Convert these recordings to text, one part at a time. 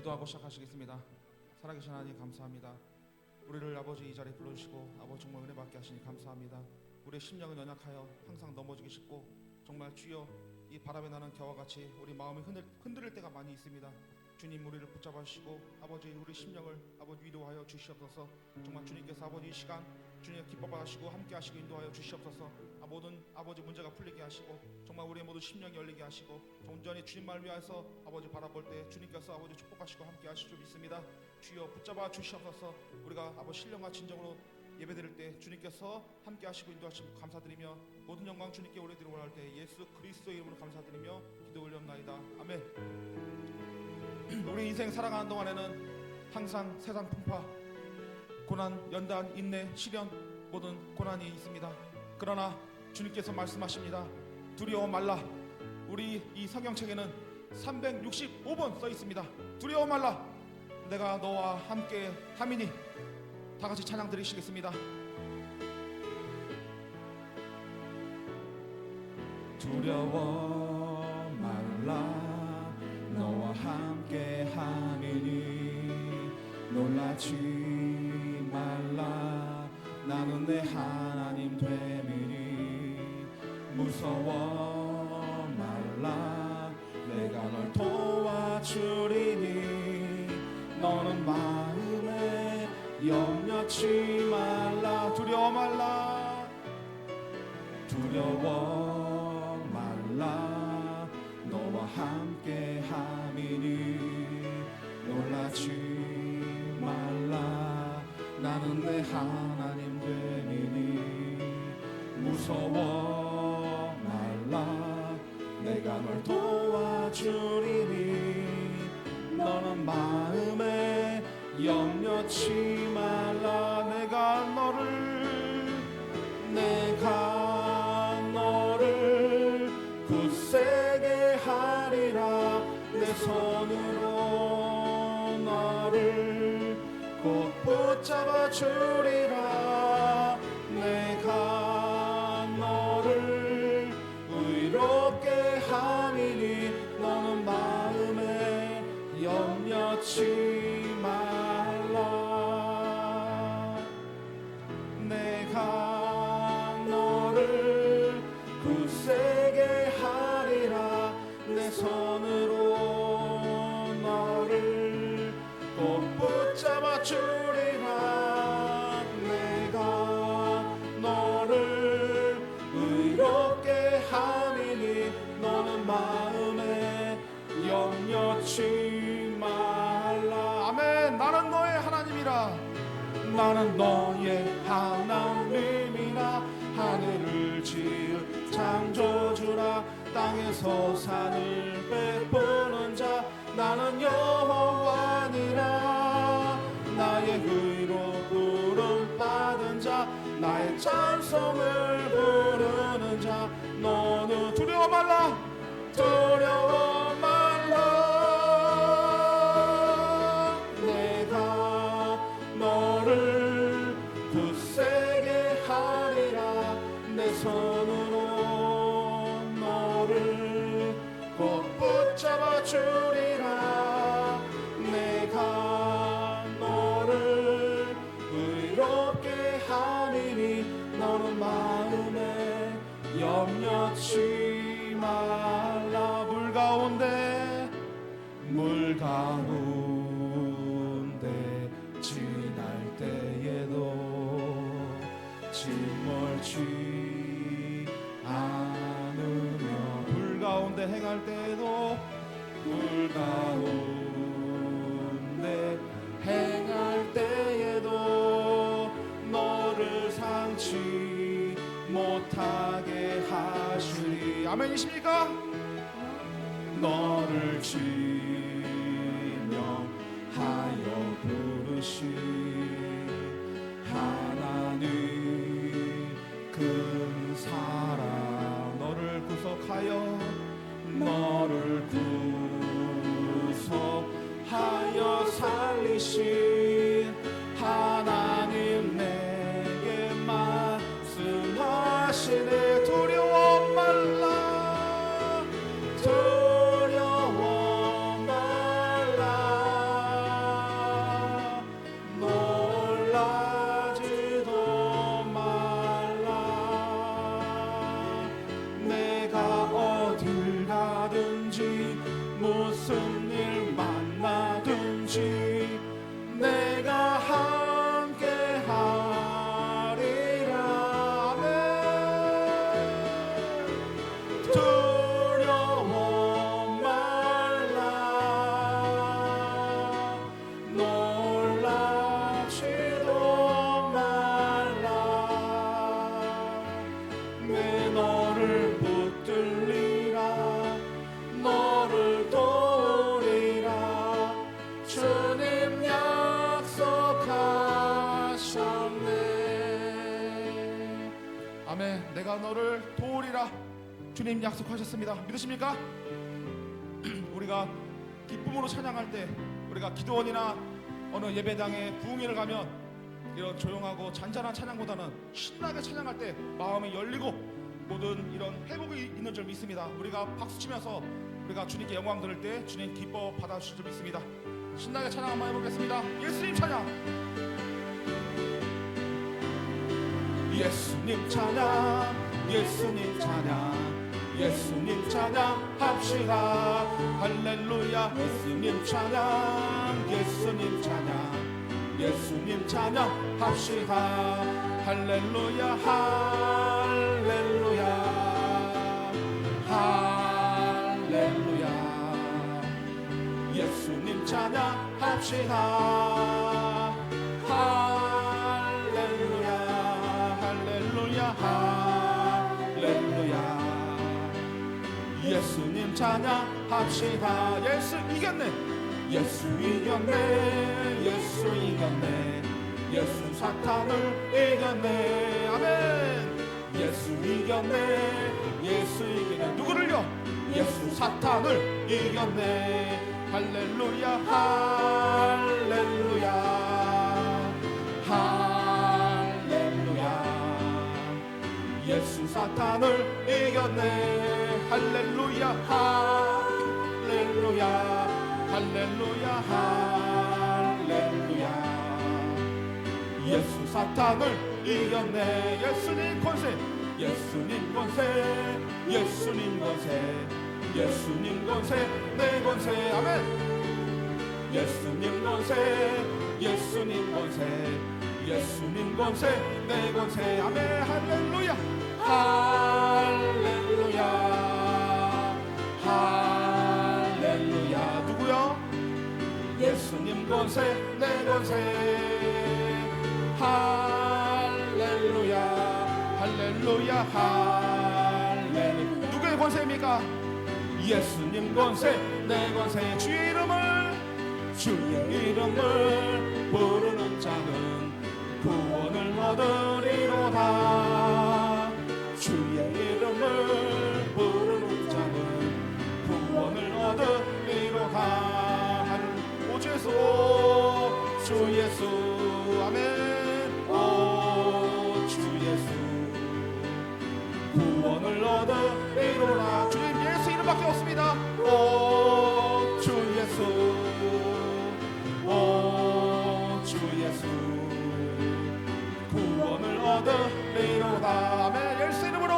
기도하고 시작하시겠습니다. 살아계신 하나님 감사합니다. 우리를 아버지 이 자리에 불러주시고 아버지 정말 은혜 받게 하시니 감사합니다. 우리의 심령은 연약하여 항상 넘어지기 쉽고 정말 주여 이 바람에 나는 겨와 같이 우리 마음이 흔들릴 때가 많이 있습니다. 주님 우리를 붙잡아 주시고 아버지 우리 심령을 아버지 위로하여 주시옵소서. 정말 주님께서 아버지 이 시간 주님 기뻐 하시고 함께 하시고 인도하여 주시옵소서. 모든 아버지 문제가 풀리게 하시고 정말 우리의 모든 심령이 열리게 하시고 온전히 주님만을 위하여서 아버지 바라볼 때 주님께서 아버지 축복하시고 함께 하실 줄 믿습니다. 주여 붙잡아 주시옵소서. 우리가 아버지 신령과 진정으로 예배드릴 때 주님께서 함께 하시고 인도하시고 감사드리며 모든 영광 주님께 올려드리고 할 때 예수 그리스도의 이름으로 감사드리며 기도 올려옵나이다. 아멘. 우리 인생 살아가는 동안에는 항상 세상 풍파, 고난, 연단, 인내, 시련 모든 고난이 있습니다. 그러나 주님께서 말씀하십니다. 두려워 말라. 우리 이 성경책에는 365번 써 있습니다. 두려워 말라. 내가 너와 함께 함이니. 다 같이 찬양 드리시겠습니다. 두려워 말라. 너와 함께 함이니. 놀라지 말라. 나는 내 하나님 됨이니. 무서워 말라. 내가 널 도와주리니. 너는 마음에 염려치 말라. 두려워 말라. 두려워 말라. 너와 함께 함이니. 놀라지 말라. 나는 내 하나님 됨이니. 무서워 말라. 내가 널 도와주리니. 너는 마음에 염려치 말라. 내가 너를 굳세게 하리라. 내 손으로 너를 꼭 붙잡아 주리라. 내가 너를 의롭게 함이니. 너는 마음에 염려치 말라. 내가 너를 굳세게 하리라. 내 손으로 너를 꼭 붙잡아 주리라. 내가 너를 의롭게 함이니. 너는 마음에 염려치 말라. 아멘. 나는 너의 하나님이라. 나는 너의 하나님이라. 하늘을 지은 창조주라. 땅에서 산을 베푸는 자. 나는 여호와니라. 나의 의로 부름 받은 자. 나의 찬송을 부르는 자. 너는 두려워 말라. 두려워 말라. 내가 너를 굳세게 하리라. 내 손으로 너를 꼭 붙잡아 주리라. 내가 너를 의롭게 함이니. 너는 마음에 염려치 말라. 물 가운데 지날 때에도 짓멀지 않으며. 불 가운데 행할 때에도 불 가운데 행할 때에도 너를 상치 못하게 하시리. 아멘이십니까? 너를 지명하여 부르신 하나님 그 사랑. 너를 구속하여 살리신 하나님 내게 말씀하시네. 두려워 말라. 두려워 말라. 아멘. 내가 너를 도우리라 주님 약속하셨습니다. 믿으십니까? 우리가 기쁨으로 찬양할 때, 우리가 기도원이나 어느 예배당에 부흥회를 가면 이런 조용하고 잔잔한 찬양보다는 신나게 찬양할 때 마음이 열리고 모든 이런 회복이 있는 줄 믿습니다. 우리가 박수치면서 우리가 주님께 영광 들을 때 주님 기뻐 받아주실 줄 믿습니다. 신나게 찬양 한번 해보겠습니다. 예수님 찬양, 예수님 찬양, 예수님 찬양, 예수님 찬양 합시다. 할렐루야. 예수님 찬양, 예수님 찬양, 예수님 찬양 합시다. 할렐루야, 할렐루야, 할렐루야. 예수님 찬양 합시다. 할렐루야, 할렐루야, 할렐루야. 예수님 찬양합시다. 예수 이겼네, 예수 이겼네, 예수 이겼네, 예수 사탄을 이겼네. 아멘. 예수 이겼네, 예수 이겼네. 누구를요? 예수 사탄을 이겼네. 할렐루야, 할렐루야, 할렐루야. 예수 사탄을 이겼네. 할렐루야, 할렐루야, 할렐루야, 할렐루야. 예수 사탄을 이겼네. 예수님 권세, 예수님 권세, 예수님 권세, 예수님 권세, 내 권세. 아멘. 예수님 권세, 예수님 권세, 예수님 권세, 내 권세. 아멘. 할렐루야, 할렐루야, 할렐루야. 누구요? 예수님 권세, 내 권세. 할렐루야, 할렐루야, 할렐루야. 누구의 권세입니까? 예수님 권세, 내 권세. 주의 이름을, 주의 이름을 부르는 자는 구원을 얻으리로다. 주의 이름을 부르는 자는 구원을 얻으리로다. 오주 예수, 주 예수. 아멘. 오 주 예수, 구원을 얻으리로다. 주님 예수 이름밖에 없습니다. 오 주 예수, 오 주 예수, 구원을 얻으리로다. 아멘. 예수 이름으로,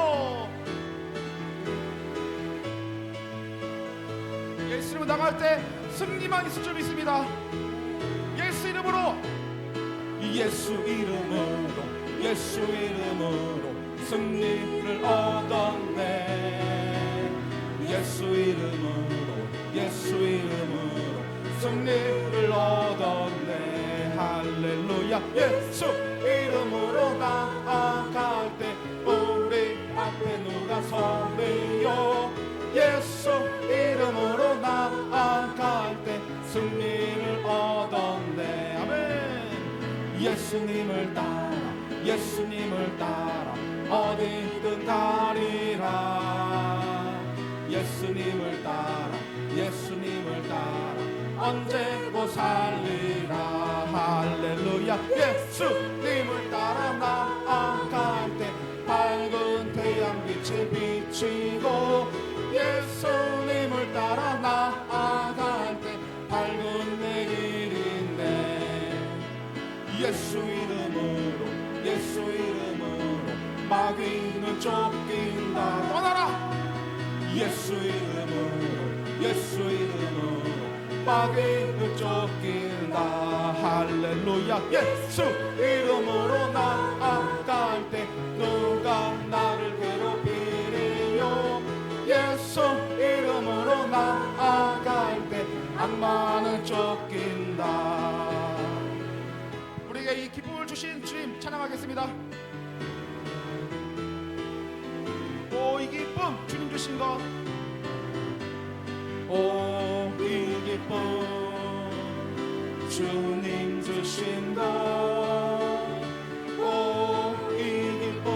예수 이름으로 나갈 때 승리만 있을 줄 믿습니다. 예수 이름으로, 예수 이름으로, 예수 이름으로 승리를 얻었네. 예수 이름으로, 예수 이름으로 승리를 얻었네. 할렐루야. 예수 이름으로 나아갈 때 우리 앞에 누가 서리요. 예수 이름으로 나아갈 때 승리를 얻었네. 아멘. 예수님을 따라, 예수님을 따라 어디든 가리라. 예수님을 따라, 예수님을 따라 언제고 살리라. 할렐루야. 예수님을 따라 나아갈 때 밝은 태양빛이 비치고, 예수님을 따라 나아갈 때 밝은 내일인데. 예수 이름으로, 예수 이름으로 마귀는 쫓긴다. 떠나라. 예수 이름으로, 예수 이름으로 마귀는 쫓긴다. 할렐루야. 예수 이름으로 나아갈 때 누가 나를 괴롭히리요. 예수 이름으로 나아갈 때 악마는 쫓긴다. 우리에게 이 기쁨을 주신 주님 찬양하겠습니다. 오 이 기쁨, 주님 주신 것. 오 이 기쁨, 주님 주신 것. 오 이 기쁨,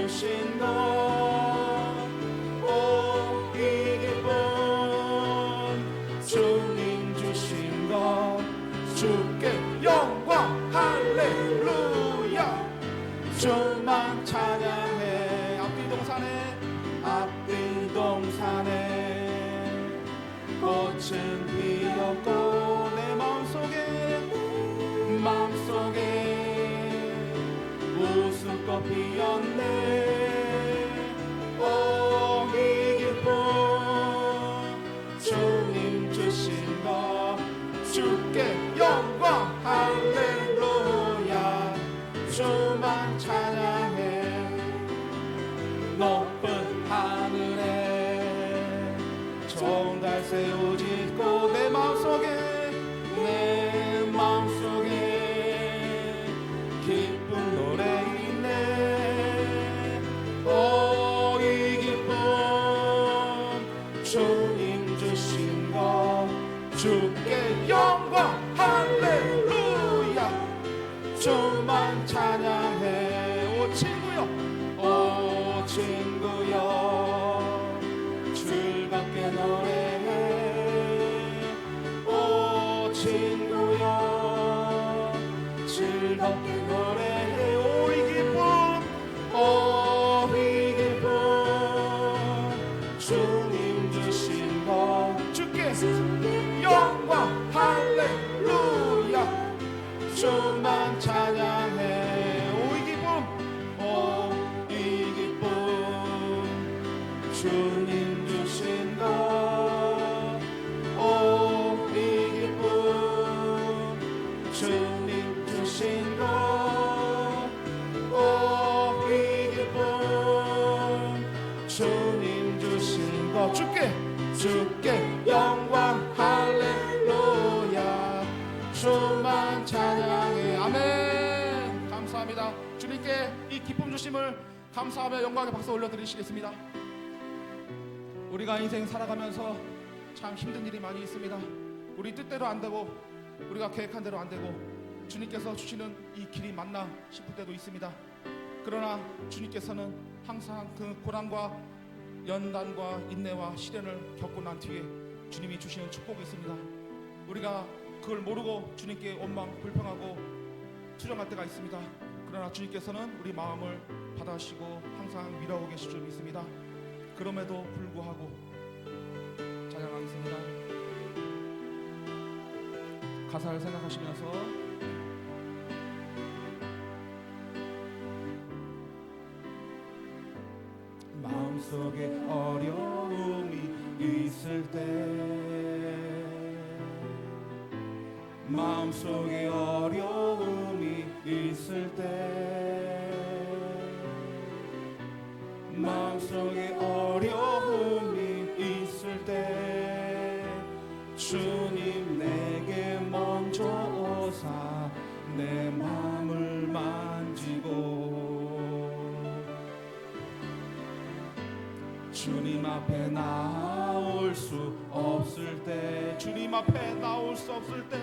주신 것, 오 이 기쁨, 주님 주신 것, 주께 영광 할렐루야. 주만 찬양해. 앞뒤 동산에 꽃은 피었고 내 마음속에 웃음꽃 피었네. 오 이 기쁨, 주님 주신 것, 주께 영광 할렐루야. 주만 찬양해. 높은 하늘에 좋은 달새 우짖고 내 마음속에 기쁜 노래 있네. 오 이 기쁨, 주님 주신 것, 주께 영광 할렐루야. 주만 찬양해. 오 친구여 즐겁게 노래해. 오 친구여 즐겁게 노래해. 오 이 기쁨, 주님 주신 것, 주께 영광 할렐루야. 주만 찬양해. 오 이 기쁨, 주님 주신 것, 오 이 기쁨, 주님 주신 것, 오 이 기쁨, 주님 주신 것, 주께 영광 할렐루야. 주만 찬양해. 아멘. 감사합니다. 주님께 이 기쁨 주심을 감사하며 영광의 박수 올려드리시겠습니다. 우리가 인생 살아가면서 참 힘든 일이 많이 있습니다. 우리 뜻대로 안 되고 우리가 계획한 대로 안 되고 주님께서 주시는 이 길이 맞나 싶을 때도 있습니다. 그러나 주님께서는 항상 그 고난과 연단과 인내와 시련을 겪고 난 뒤에 주님이 주시는 축복이 있습니다. 우리가 그걸 모르고 주님께 원망 불평하고 투정할 때가 있습니다. 그러나 주님께서는 우리 마음을 받아주시고 항상 위로하고 계실 줄 믿습니다. 그럼에도 불구하고 찬양하겠습니다. 가사를 생각하시면서 마음속에 어려움이 있을 때, 마음속에 어려움이 있을 때, 마음속에 어려움이 있을 때, 주님 내게 먼저 오사 내 마음을 만지고, 주님 앞에 나올 수 없을 때, 주님 앞에 나올 수 없을 때,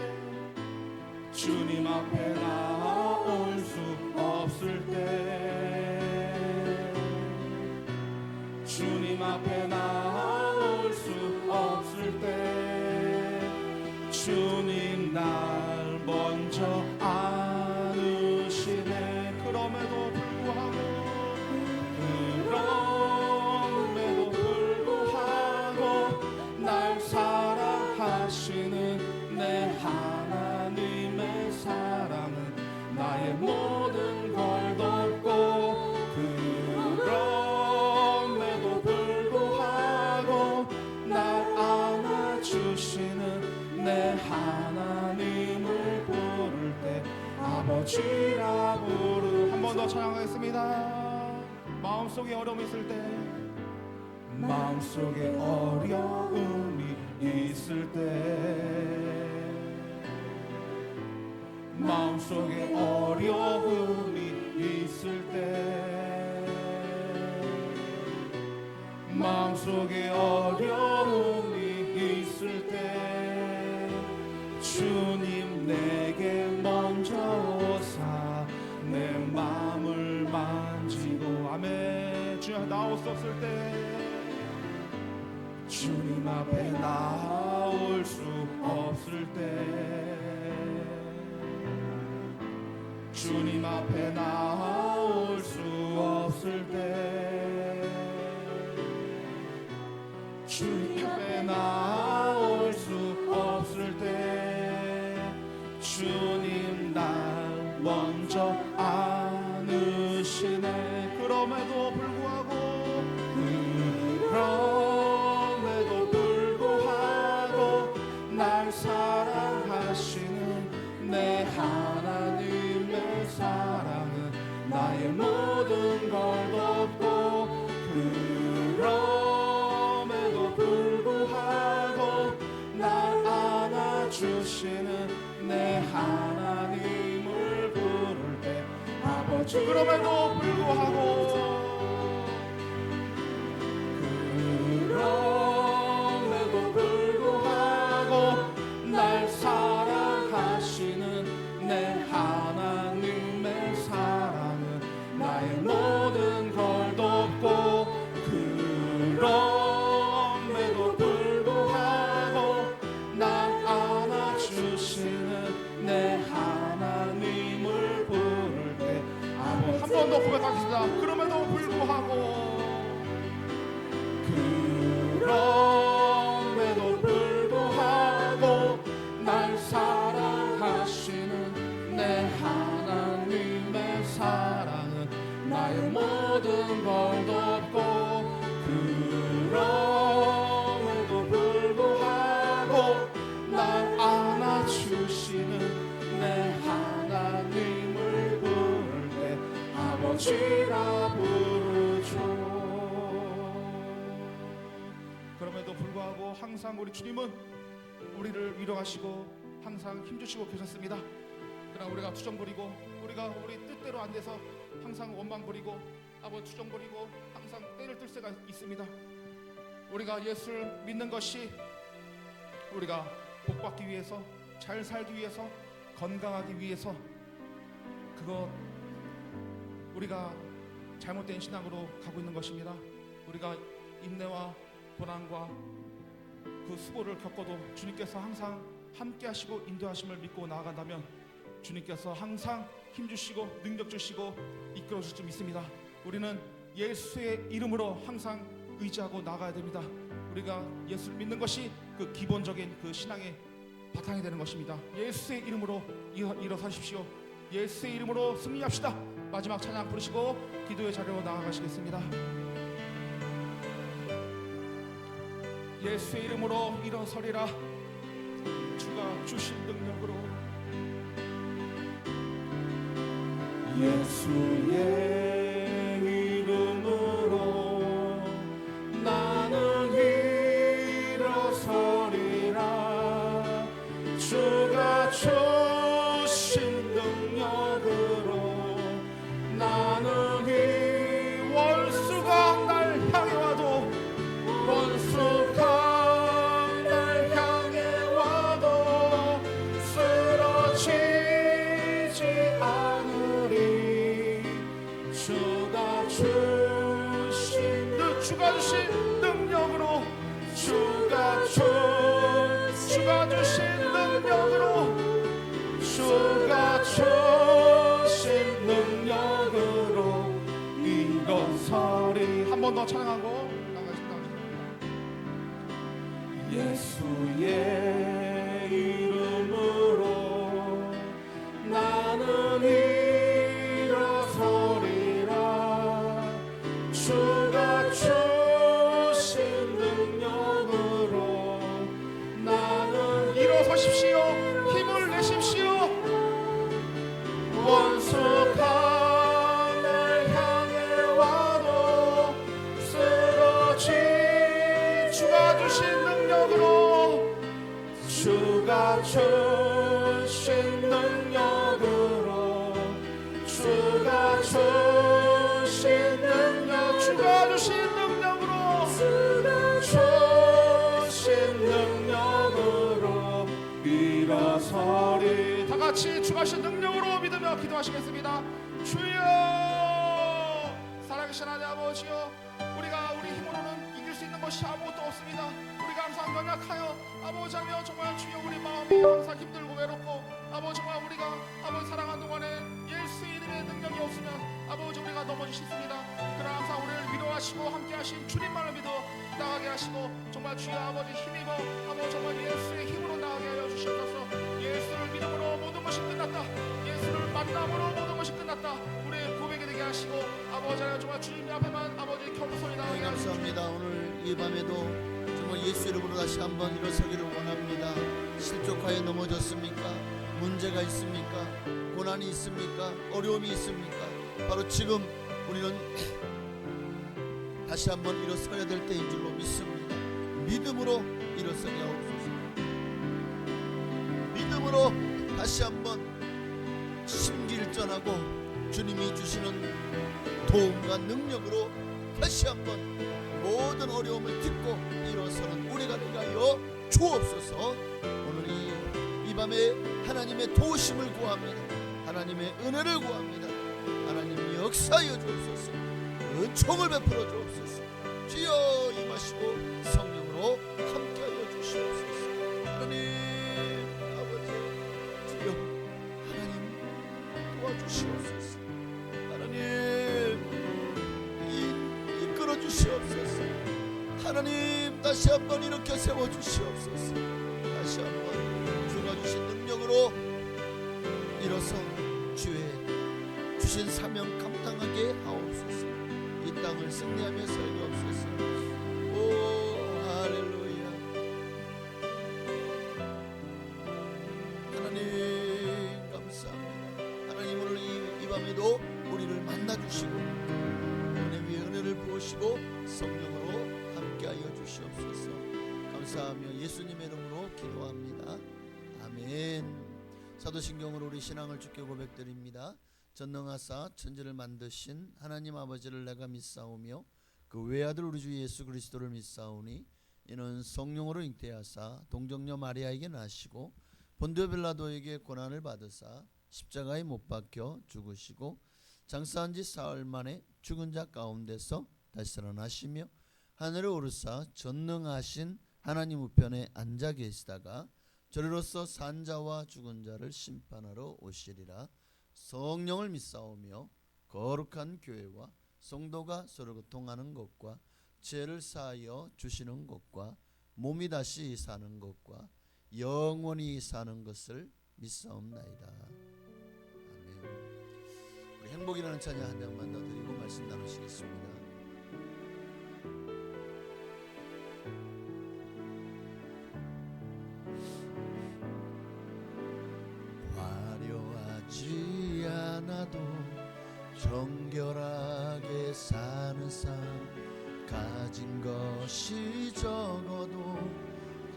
주님 앞에 나올 수 없을 때, 주님 앞에 나올 수 없을 때, 주님 날 먼저 안으시네. 그럼에도 불구하고 날 사랑하시는 내 하나님의 사랑은 나의 모든 걸 덮고, 그럼에도 불구하고 날 안아주시는 내 하나님을 부를 때 아버지라 부르. 한 번 더 찬양하겠습니다. 마음속에 어려움이 있을 때, 마음속에 어려움이 있을 때, 마음속에 어려움이 있을 때, 마음속에 어려움이 있을 때, 주님 내게 먼저 오사 내 마음을 만지고. 아멘. 나올 수 없을 때, 주님 앞에 나올 수 없을 때, 주님 앞에 나올 수 없을 때, 주님 앞에 나올 수 없을 때, 주님 날 먼저 안으시네. 그럼에도 불구하고 날 사랑하시는 내 하나님의 사랑은 나의 모든 걸 덮고, 그럼에도 불구하고 날 안아주시는 내 하나님을 부를 때, 아버지 그럼에도 불구하고 날 사랑하시는 내 하나님의 사랑은 나의 모든 걸 덮고, 그럼에도 불구하고 날 안아주시는 내 하나님을 부를 때, 한 번 더 고백하겠습니다. 그럼에도 불구하고 날 사랑하시는 내 하나님의 사랑은 나의 모든 걸 덮고, 그럼에도 불구하고 날 안아주시는 내 하나님을 부를 때 아버지라 부르죠. 그럼에도 불구하고 항상 우리 주님은 우리를 위로하시고 항상 힘주시고 계셨습니다. 그러나 우리가 투정 부리고 우리가 우리 뜻대로 안 돼서 항상 원망 부리고 아버지 투정 부리고 항상 때를 뜰 때가 있습니다. 우리가 예수를 믿는 것이 우리가 복받기 위해서, 잘 살기 위해서, 건강하기 위해서, 그것 우리가 잘못된 신앙으로 가고 있는 것입니다. 우리가 인내와 고난과 그 수고를 겪어도 주님께서 항상 함께 하시고 인도하심을 믿고 나아간다면 주님께서 항상 힘주시고 능력 주시고 이끌어 주실 줄 믿습니다. 우리는 예수의 이름으로 항상 의지하고 나가야 됩니다. 우리가 예수를 믿는 것이 그 기본적인 그 신앙의 바탕이 되는 것입니다. 예수의 이름으로 일어서십시오. 예수의 이름으로 승리합시다. 마지막 찬양 부르시고 기도의 자리로 나아가시겠습니다. 예수의 이름으로 일어서리라. 주가 주신 능력으로, 예수의 이름으로 나는 일어서리라. 주가 주신 능력으로 나는 이 원수가 날 향해 와도, 원수가 날 향해 와도 쓰러지지 않으리. 주가 주신 능력으로, 주가 주신 능력으로, 주가 주신 능력으로 일어서리. 한 번 더 찬양하고 예수의 이름으로 나는 일어서리라. 주가 주신 능력으로 나는 일어서십시오. 힘을 내십시오. 원수가 날 향해 와도 쓰러지, 주가 주신 능력으로, 주가 주신 능력으로, 주가 주신 능력, 주가 주신 능력으로, 주신 능력으로 일어서리. 다 같이 주가 주신 능력으로 믿으며 기도하시겠습니다. 주여, 살아계신 살아계신 하나님 아버지여, 우리가 우리 힘으로는 이길 수 있는 것이 아무것도 없습니다. 우리가 항상 연약하여 아버지 하며 정말 주여 우리 마음이 항상 힘들고 외롭고 아버지 정말 우리가 아버지 살아가는 동안에 예수 이름의 능력이 없으면 아버지 우리가 넘어질 수 있습니다. 그러나 항상 우리를 위로하시고 함께하신 주님만을 믿어 나가게 하시고 정말 주여 아버지 힘입어 아버지 정말 예수의 힘으로 나가게 하여 주시옵소서. 예수를 믿음으로 모든 것이 끝났다. 예수를 만남으로 모든 것이 끝났다. 우리의 고백이 되게 하시고 아버지 하나님 정말 주님 앞에만 아버지 겸손히 나가게 하시옵소서. 감사합니다. 오늘 이 밤에도 정말 예수 이름으로 다시 한번 일어서기를 원합니다. 실족하에 넘어졌습니까? 문제가 있습니까? 고난이 있습니까? 어려움이 있습니까? 바로 지금 우리는 다시 한번 일어서야 될 때인 줄로 믿습니다. 믿음으로 일어서게 하옵소서. 믿음으로 다시 한번 심기일전하고 주님이 주시는 도움과 능력으로 다시 한번 모든 어려움을 딛고 일어서는 우리가 되게 하여 주옵소서. 오늘 이 밤에 하나님의 도우심을 구합니다. 하나님의 은혜를 구합니다. 하나님 역사하여 주옵소서. 은총을 베풀어 주옵소서. 주여 임하시고 성령으로 함께하여 주시옵소서. 하나님 아버지 주여 하나님 도와주시옵소서. 하나님 이끌어 주시옵소서. 하나님 다시 한번 일으켜 세워 주시옵소서. 다시 한번 주가 주신 능력으로 일어서 주의 주신 사명 감당하게 하옵소서. 이 땅을 승리하며 살게 없소서. 오 할렐루야. 하나님 감사합니다. 하나님 오늘 이 밤에도 우리를 만나주시고 은혜 위에 은혜를 부으시고 성령으로 함께하여 주시옵소서. 감사하며 예수님의 이름으로 기도합니다. 아멘. 사도신경으로 우리 신앙을 주께 고백드립니다. 전능하사 천지를 만드신 하나님 아버지를 내가 믿사오며 그 외아들 우리 주 예수 그리스도를 믿사오니 이는 성령으로 잉태하사 동정녀 마리아에게 나시고 본디오 빌라도에게 고난을 받으사 십자가에 못 박혀 죽으시고 장사한 지 사흘 만에 죽은 자 가운데서 다시 살아나시며 하늘에 오르사 전능하신 하나님 우편에 앉아 계시다가 저리로서 산 자와 죽은 자를 심판하러 오시리라. 성령을 믿사오며 거룩한 교회와 성도가 서로 교통하는 것과 죄를 사하여 주시는 것과 몸이 다시 사는 것과 영원히 사는 것을 믿사옵나이다. 아멘. 우리 행복이라는 찬양 한 장만 더 드리고 말씀 나누시겠습니다. 화려하지 않아도 정결하게 사는 삶, 가진 것이 적어도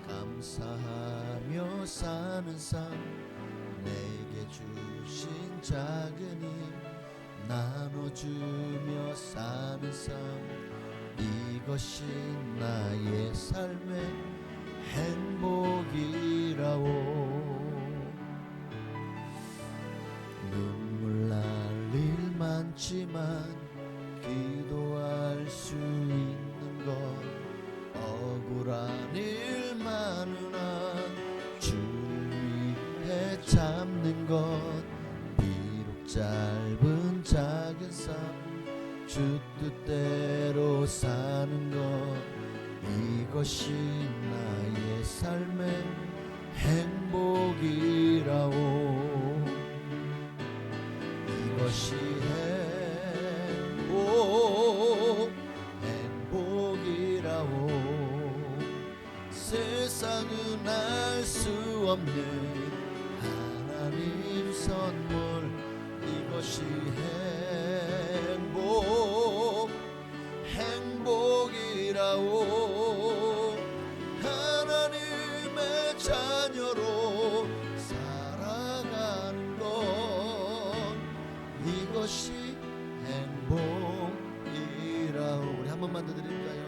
감사하며 사는 삶, 내게 주신 작은 힘 나눠주며 사는 삶, 이것이 나의 삶의 행복이라오. 눈물 날 일 많지만 기도할 수 있는 것, 억울한 일 많으나 주를 위해 참는 것, 비록 짧은 작은 삶 주 뜻대로 사는 것, 이것이 나의 삶의 행복이라오. 이것이 행복이라오. 세상은 알 수 없는 하나님 선물, 이것이 행복이라오. 하나님의 자녀로 살아가는 것, 이것이 행복이라오. 우리 한 번만 더 드릴까요?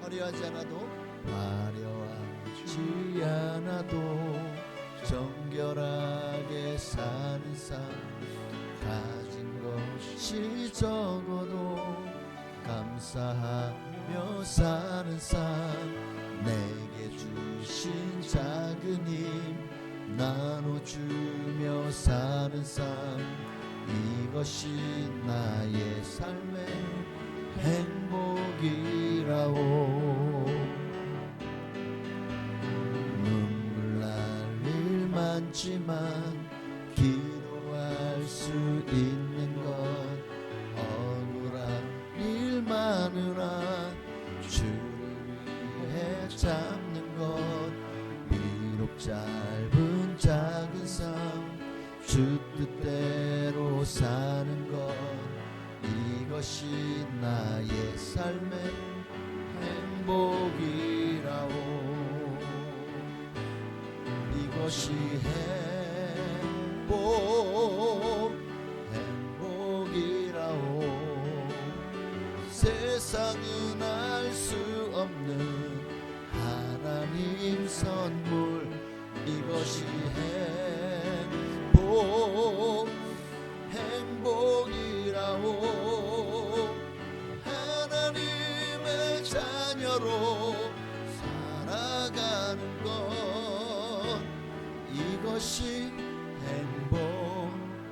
화려하지 않아도 정결하게 사는 삶, 가진 것이 적어도 감사하며 사는 삶 내게 주신 작은 힘 나눠주며 사는 삶 이것이 나의 삶의 행복이라오 눈물 날 일 많지만 기도할 수 있는 것 억울한 일 많으나 주를 위해 참는 것 비록 짧은 작은 삶 주 뜻대로 사는 것 이것이 나의 삶의 행복이라오 이것이 행복이라오 세상은 알 수 없는 하나님 선물 이것이 행복이라오 하나님의 자녀로 살아가는 것 이것이 행복이라오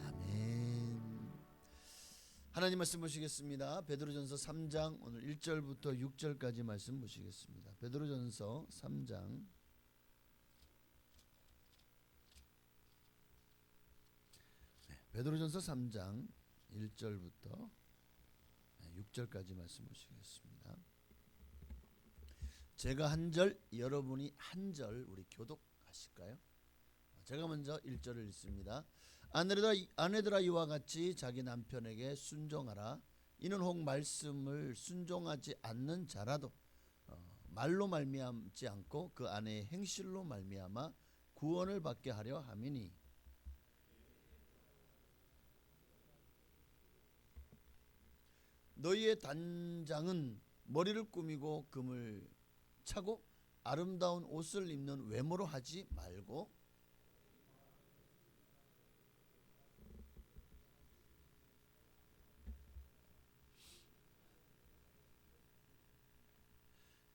아멘. 하나님 말씀 보시겠습니다. 베드로전서 3장 오늘 1절부터 6절까지 말씀 보시겠습니다. 베드로전서 3장 베드로전서 3장 1절부터 6절까지 말씀 보시겠습니다. 제가 한 절, 여러분이 한 절 우리 교독하실까요? 제가 먼저 1절을 읽습니다. 아내들아 이와 같이 자기 남편에게 순종하라. 이는 혹 말씀을 순종하지 않는 자라도 말로 말미암지 않고 그 아내의 행실로 말미암아 구원을 받게 하려 함이니 너희의 단장은 머리를 꾸미고 금을 차고 아름다운 옷을 입는 외모로 하지 말고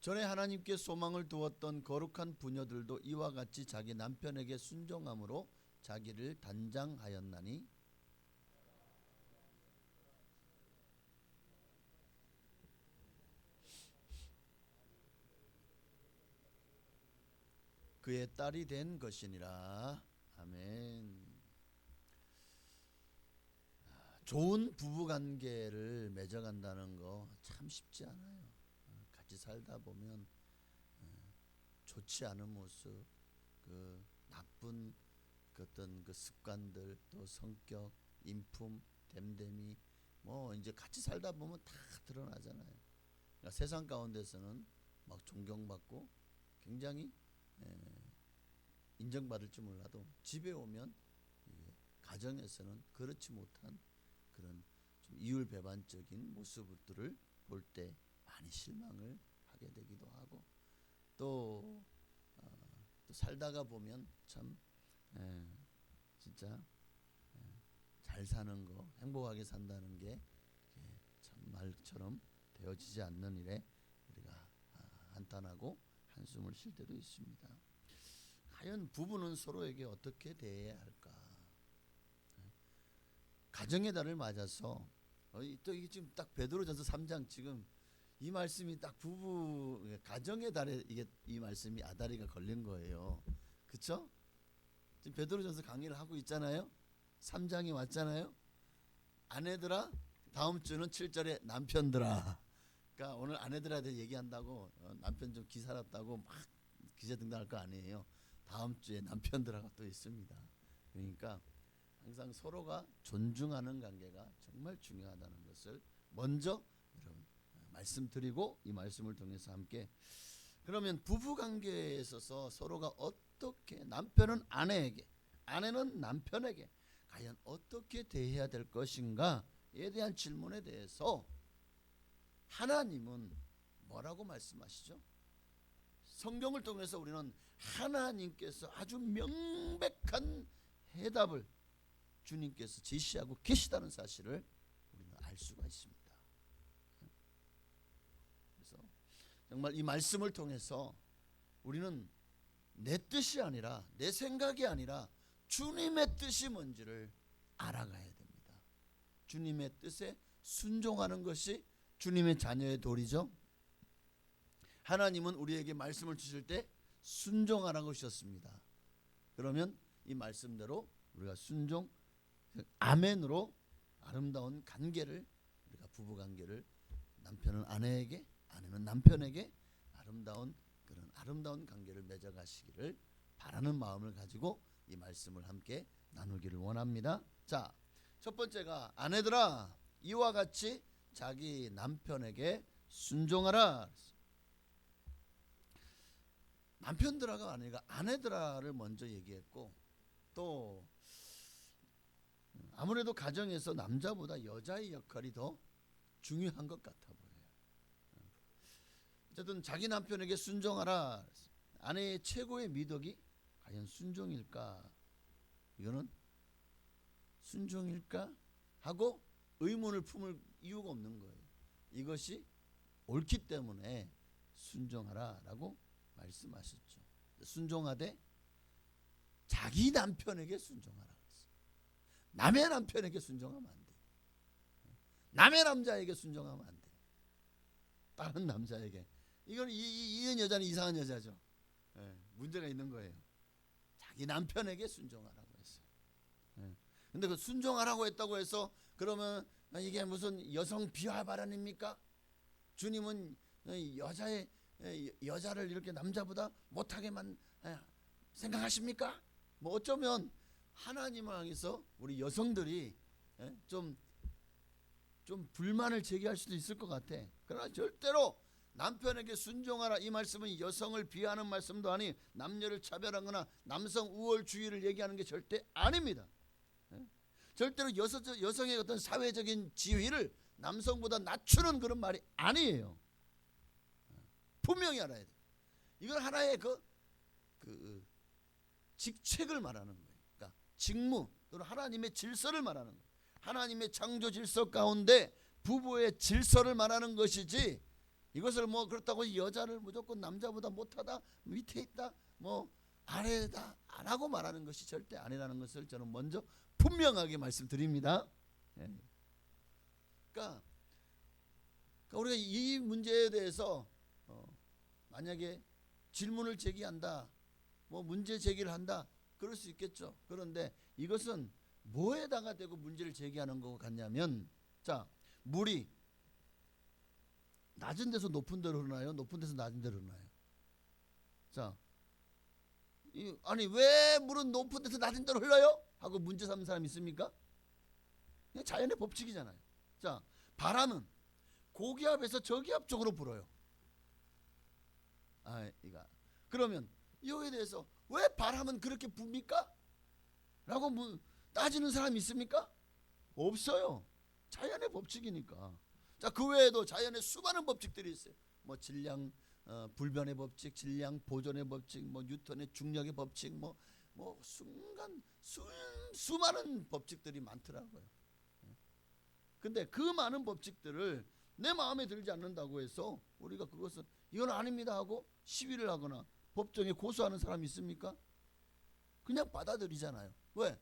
전에 하나님께 소망을 두었던 거룩한 부녀들도 이와 같이 자기 남편에게 순종함으로 자기를 단장하였나니 그의 딸이 된 것이니라. 아멘. 좋은 부부관계를 맺어간다는 거 참 쉽지 않아요. 같이 살다 보면 좋지 않은 모습, 그 나쁜 어떤 그 습관들, 또 성격, 인품, 됨됨이, 뭐 이제 같이 살다 보면 다 드러나잖아요. 그러니까 세상 가운데서는 막 존경받고 굉장히 인정받을지 몰라도 집에 오면 가정에서는 그렇지 못한 그런 좀 이율배반적인 모습들을 볼 때 많이 실망을 하게 되기도 하고 또 살다가 보면 참 진짜 잘 사는 거 행복하게 산다는 게 참 말처럼 되어지지 않는 일에 우리가 한탄하고 한숨을 쉴 때도 있습니다. 과연 부부는 서로에게 어떻게 대해야 할까? 가정의 달을 맞아서 또 이게 지금 딱 베드로전서 3장 지금 이 말씀이 딱 부부 가정의 달에 이게 이 말씀이 아다리가 걸린 거예요. 그렇죠? 지금 베드로전서 강의를 하고 있잖아요. 3장이 왔잖아요. 아내들아 다음 주는 7절에 남편들아. 그러니까 오늘 아내들에 대해 얘기한다고 남편 좀 기살았다고 막 기재등단할 거 아니에요. 다음 주에 남편들하고 또 있습니다. 그러니까 항상 서로가 존중하는 관계가 정말 중요하다는 것을 먼저 여러분 말씀드리고 이 말씀을 통해서 함께 그러면 부부 관계에 있어서 서로가 어떻게 남편은 아내에게 아내는 남편에게 과연 어떻게 대해야 될 것인가에 대한 질문에 대해서 하나님은 뭐라고 말씀하시죠? 성경을 통해서 우리는 하나님께서 아주 명백한 해답을 주님께서 제시하고 계시다는 사실을 우리는 알 수가 있습니다. 그래서 정말 이 말씀을 통해서 우리는 내 뜻이 아니라 내 생각이 아니라 주님의 뜻이 뭔지를 알아가야 됩니다. 주님의 뜻에 순종하는 것이 주님의 자녀의 도리죠. 하나님은 우리에게 말씀을 주실 때 순종하라고 하셨습니다. 그러면 이 말씀대로 우리가 순종, 아멘으로 아름다운 관계를, 우리가 부부 관계를, 남편은 아내에게, 아내는 남편에게 그런 아름다운 관계를 맺어가시기를 바라는 마음을 가지고 이 말씀을 함께 나누기를 원합니다. 자, 첫 번째가 아내들아 이와 같이 자기 남편에게 순종하라. 남편들아가 아니라 아내들아를 먼저 얘기했고, 또 아무래도 가정에서 남자보다 여자의 역할이 더 중요한 것 같아 보여요. 어쨌든 자기 남편에게 순종하라. 아내의 최고의 미덕이 과연 순종일까? 이거는 순종일까? 하고 의문을 품을 이유가 없는 거예요. 이것이 옳기 때문에 순종하라라고 말씀하셨죠. 순종하되 자기 남편에게 순종하라. 남의 남편에게 순종하면 안 돼. 남의 남자에게 순종하면 안 돼. 다른 남자에게. 이건 이런 여자는 이상한 여자죠. 문제가 있는 거예요. 자기 남편에게 순종하라고 했어요. 근데 그 순종하라고 했다고 해서 그러면 이게 무슨 여성 비하 발언입니까? 주님은 여자를 이렇게 남자보다 못하게만 생각하십니까? 뭐 어쩌면 하나님을 향해서 우리 여성들이 좀 불만을 제기할 수도 있을 것 같아. 그러나 절대로 남편에게 순종하라 이 말씀은 여성을 비하하는 말씀도 아니 남녀를 차별하거나 남성 우월주의를 얘기하는 게 절대 아닙니다. 절대로 여성의 어떤 사회적인 지위를 남성보다 낮추는 그런 말이 아니에요. 분명히 알아야 돼. 이건 하나의 그 직책을 말하는 거예요. 그러니까 직무 또는 하나님의 질서를 말하는 거예요. 하나님의 창조 질서 가운데 부부의 질서를 말하는 것이지, 이것을 뭐 그렇다고 여자를 무조건 남자보다 못하다, 밑에 있다, 뭐 아래다 라고 말하는 것이 절대 아니라는 것을 저는 먼저 분명하게 말씀드립니다. 그러니까 우리가 이 문제에 대해서 만약에 질문을 제기한다, 뭐 문제 제기를 한다, 그럴 수 있겠죠. 그런데 이것은 뭐에다가 대고 문제를 제기하는 것 같냐면, 자, 물이 낮은 데서 높은 데로 흐르나요? 높은 데서 낮은 데로 흐르나요? 자, 아니 왜 물은 높은 데서 낮은 데로 흘러요? 하고 문제 삼는 사람 있습니까? 그냥 자연의 법칙이잖아요. 자, 바람은 고기압에서 저기압 쪽으로 불어요. 그러면 이거에 대해서 왜 바람은 그렇게 붑니까? 라고 따지는 사람이 있습니까? 없어요. 자연의 법칙이니까. 자, 그 외에도 자연의 수많은 법칙들이 있어요. 뭐 질량 불변의 법칙, 질량 보존의 법칙, 뭐 뉴턴의 중력의 법칙, 뭐 수많은 법칙들이 많더라고요. 근데 그 많은 법칙들을 내 마음에 들지 않는다고 해서 우리가 그것은 이건 아닙니다 하고 시위를 하거나 법정에 고소하는 사람이 있습니까? 그냥 받아들이잖아요. 왜?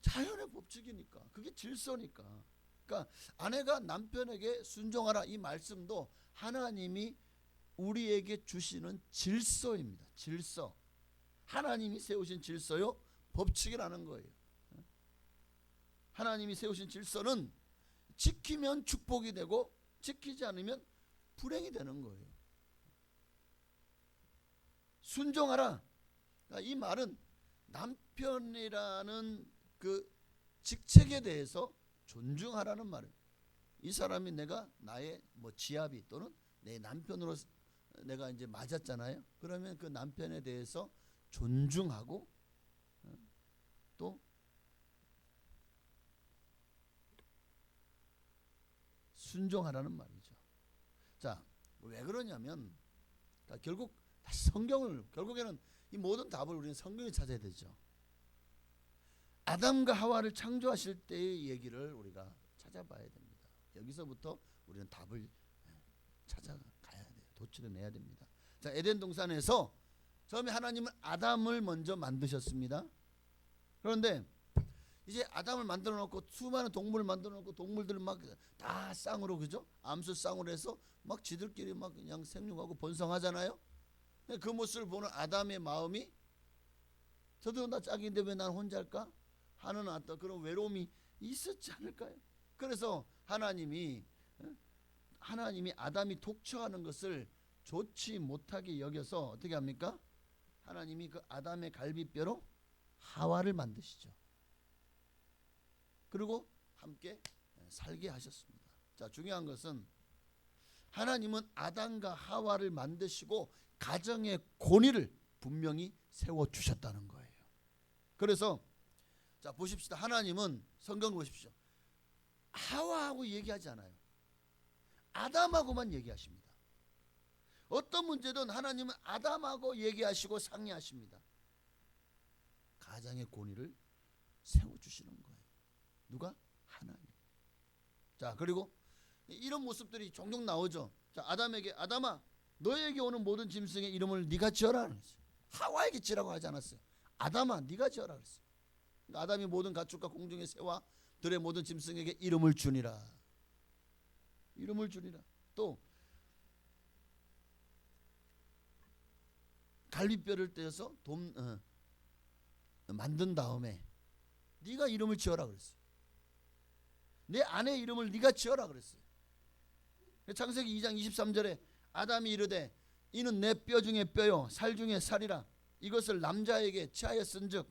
자연의 법칙이니까. 그게 질서니까. 그러니까 아내가 남편에게 순종하라 이 말씀도 하나님이 우리에게 주시는 질서입니다. 질서. 하나님이 세우신 질서요, 법칙이라는 거예요. 하나님이 세우신 질서는 지키면 축복이 되고 지키지 않으면 불행이 되는 거예요. 순종하라. 이 말은 남편이라는 그 직책에 대해서 존중하라는 말이에요. 이 사람이 나의 뭐 지압이 또는 내 남편으로 내가 이제 맞았잖아요. 그러면 그 남편에 대해서 존중하고 또 순종하라는 말이죠. 자, 왜 그러냐면 결국 다시 결국에는 이 모든 답을 우리는 성경에 찾아야 되죠. 아담과 하와를 창조하실 때의 얘기를 우리가 찾아봐야 됩니다. 여기서부터 우리는 답을 찾아가야 돼요. 도출해내야 됩니다. 자, 에덴 동산에서 처음에 하나님은 아담을 먼저 만드셨습니다. 그런데 이제 아담을 만들어 놓고 수많은 동물을 만들어 놓고 동물들을 막 다 쌍으로, 그죠? 암수 쌍으로 해서 막 지들끼리 막 그냥 생육하고 번성하잖아요. 그 모습을 보는 아담의 마음이 저도 나 짝인데 왜 난 혼자일까 하는 어떤 그런 외로움이 있었지 않을까요? 그래서 하나님이 아담이 독처하는 것을 좋지 못하게 여겨서 어떻게 합니까? 하나님이 그 아담의 갈비뼈로 하와를 만드시죠. 그리고 함께 살게 하셨습니다. 자, 중요한 것은 하나님은 아담과 하와를 만드시고 가정의 권위를 분명히 세워주셨다는 거예요. 그래서 자, 보십시다. 하나님은 성경 보십시오. 하와하고 얘기하지 않아요. 아담하고만 얘기하십니다. 어떤 문제든 하나님은 아담하고 얘기하시고 상의하십니다. 가정의 권위를 세워주시는 거예요. 누가? 하나님. 자, 그리고 이런 모습들이 종종 나오죠. 자, 아담에게 아담아 너에게 오는 모든 짐승의 이름을 네가 지어라 그랬어요. 하와에게 지라고 하지 않았어요. 아담아 네가 지어라 그랬어요. 그러니까 아담이 모든 가축과 공중의 새와 들의 모든 짐승에게 이름을 주니라. 이름을 주니라. 또 갈비뼈를 떼어서 만든 다음에 네가 이름을 지어라 그랬어요. 내 아내 이름을 네가 지어라 그랬어요. 창세기 2장 23절에 아담이 이르되 이는 내 뼈 중에 뼈요 살 중에 살이라 이것을 남자에게 취하였은즉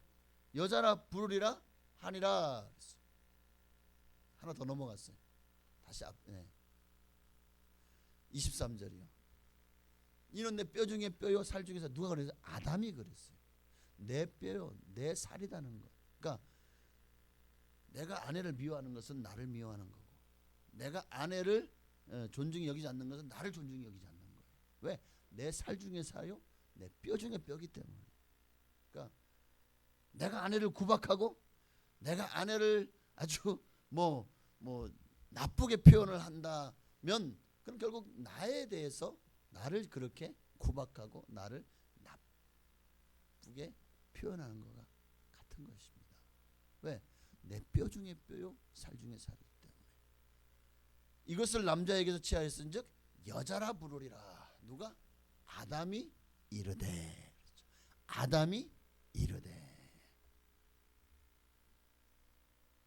여자라 부르리라 하니라 그랬어요. 하나 더 넘어갔어요. 다시 23절이요. 이는 내 뼈 중에 뼈요 살 중에서 누가 그랬어요? 아담이 그랬어요. 내 뼈요 내 살이라는 거. 그러니까 내가 아내를 미워하는 것은 나를 미워하는 거고 내가 아내를 존중히 여기지 않는 것은 나를 존중히 여기지 않는 거예요. 왜? 내 살 중에 살요 내 뼈 중에 뼈기 때문에. 그러니까 내가 아내를 구박하고 내가 아내를 아주 뭐 나쁘게 표현을 한다면 그럼 결국 나에 대해서 나를 그렇게 구박하고 나를 나쁘게 표현하는 거가 같은 것입니다. 왜? 내 뼈 중에 뼈요 살 중에 살이기 때문에. 이것을 남자에게서 취하였은즉 여자라 부르리라. 누가? 아담이 이르되. 아담이 이르되.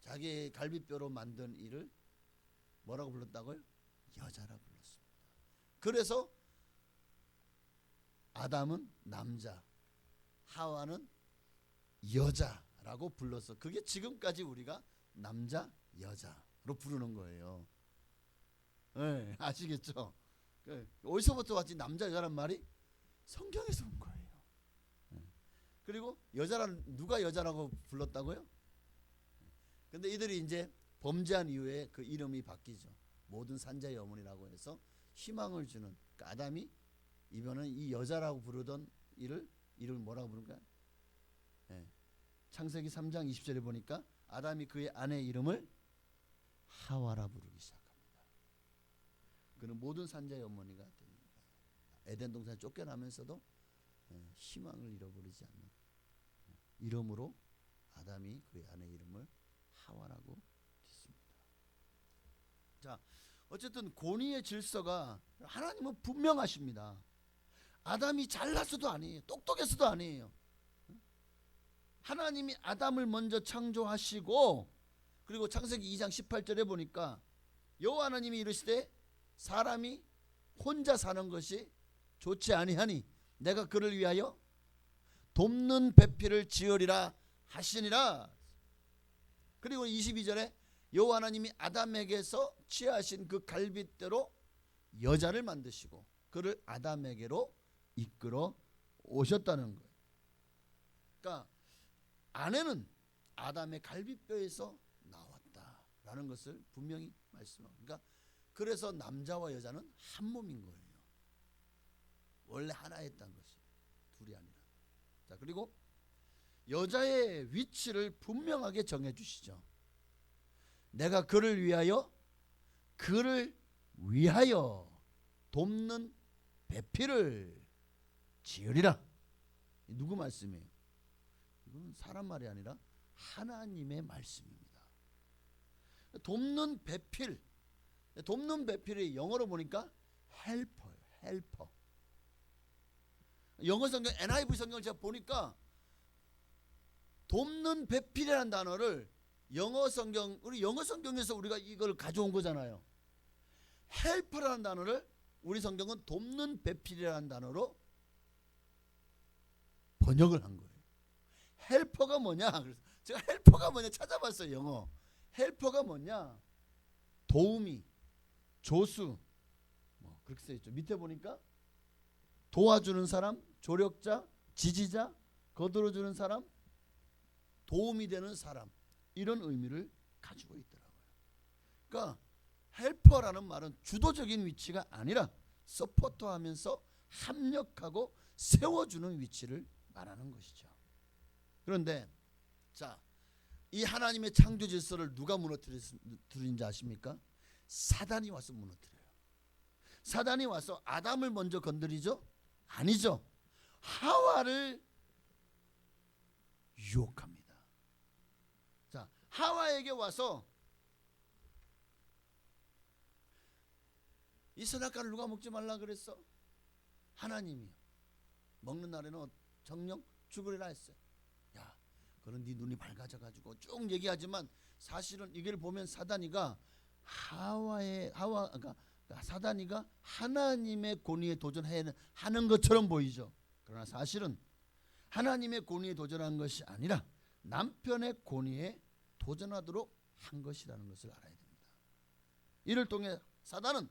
자기의 갈비뼈로 만든 이를 뭐라고 불렀다고요? 여자라 불렀습니다. 그래서 아담은 남자, 하와는 여자라고 불러서 그게 지금까지 우리가 남자, 여자로 부르는 거예요. 네, 아시겠죠? 어디서부터 왔지? 남자, 여자란 말이 성경에서 온 거예요. 그리고 여자란 누가 여자라고 불렀다고요? 근데 이들이 이제 범죄한 이후에 그 이름이 바뀌죠. 모든 산자의 어머니라고 해서 희망을 주는, 그러니까 아담이 이번은 이 여자라고 부르던 이를 뭐라고 부른가? 창세기 3장 20절에 보니까 아담이 그의 아내 이름을 하와라 부르기 시작합니다. 그는 모든 산자의 어머니가 되는 거예요. 에덴 동산에 쫓겨나면서도 희망을 잃어버리지 않는 이름으로 아담이 그의 아내 이름을 하와라고 짓습니다. 자, 어쨌든 권위의 질서가 하나님은 분명하십니다. 아담이 잘났어도 아니에요. 똑똑해서도 아니에요. 하나님이 아담을 먼저 창조하시고 그리고 창세기 2장 18절에 보니까 여호와 하나님이 이르시되 사람이 혼자 사는 것이 좋지 아니하니 내가 그를 위하여 돕는 배필을 지으리라 하시니라. 그리고 22절에 여호와 하나님이 아담에게서 취하신 그 갈빗대로 여자를 만드시고 그를 아담에게로 이끌어 오셨다는 거예요. 그러니까 아내는 아담의 갈비뼈에서 나왔다라는 것을 분명히 말씀합니다. 그러니까 그래서 남자와 여자는 한 몸인 거예요. 원래 하나였던 것이 둘이 아니라. 자, 그리고 여자의 위치를 분명하게 정해 주시죠. 내가 그를 위하여 돕는 배필을 지으리라. 누구 말씀이에요? 이건 사람 말이 아니라 하나님의 말씀입니다. 돕는 배필, 돕는 배필이 영어로 보니까 헬퍼예요. 헬퍼. 영어 성경 NIV 성경을 제가 보니까 돕는 배필이라는 단어를 우리 영어 성경에서 우리가 이걸 가져온 거잖아요. 헬퍼라는 단어를 우리 성경은 돕는 배필이라는 단어로 번역을 한 거예요. 헬퍼가 뭐냐? 그래서 제가 헬퍼가 뭐냐 찾아봤어요. 영어. 헬퍼가 뭐냐? 도우미, 조수, 뭐 그렇게 써 있죠. 밑에 보니까 도와주는 사람, 조력자, 지지자, 거들어주는 사람, 도움이 되는 사람, 이런 의미를 가지고 있더라고요. 그러니까 헬퍼라는 말은 주도적인 위치가 아니라 서포터하면서 합력하고 세워주는 위치를 말하는 것이죠. 그런데 자, 이 하나님의 창조 질서를 누가 무너뜨린지 아십니까? 사단이 와서 무너뜨려요. 사단이 와서 아담을 먼저 건드리죠? 아니죠. 하와를 유혹합니다. 자, 하와에게 와서 이 선악과를 누가 먹지 말라 그랬어? 하나님이요. 먹는 날에는 정령 죽으리라 했어요. 야, 그런 네 눈이 밝아져가지고 쭉 얘기하지만 사실은 이걸 보면 사단이가 그러니까 사단이가 하나님의 권위에 도전하는 것처럼 보이죠. 그러나 사실은 하나님의 권위에 도전한 것이 아니라 남편의 권위에 도전하도록 한 것이라는 것을 알아야 됩니다. 이를 통해 사단은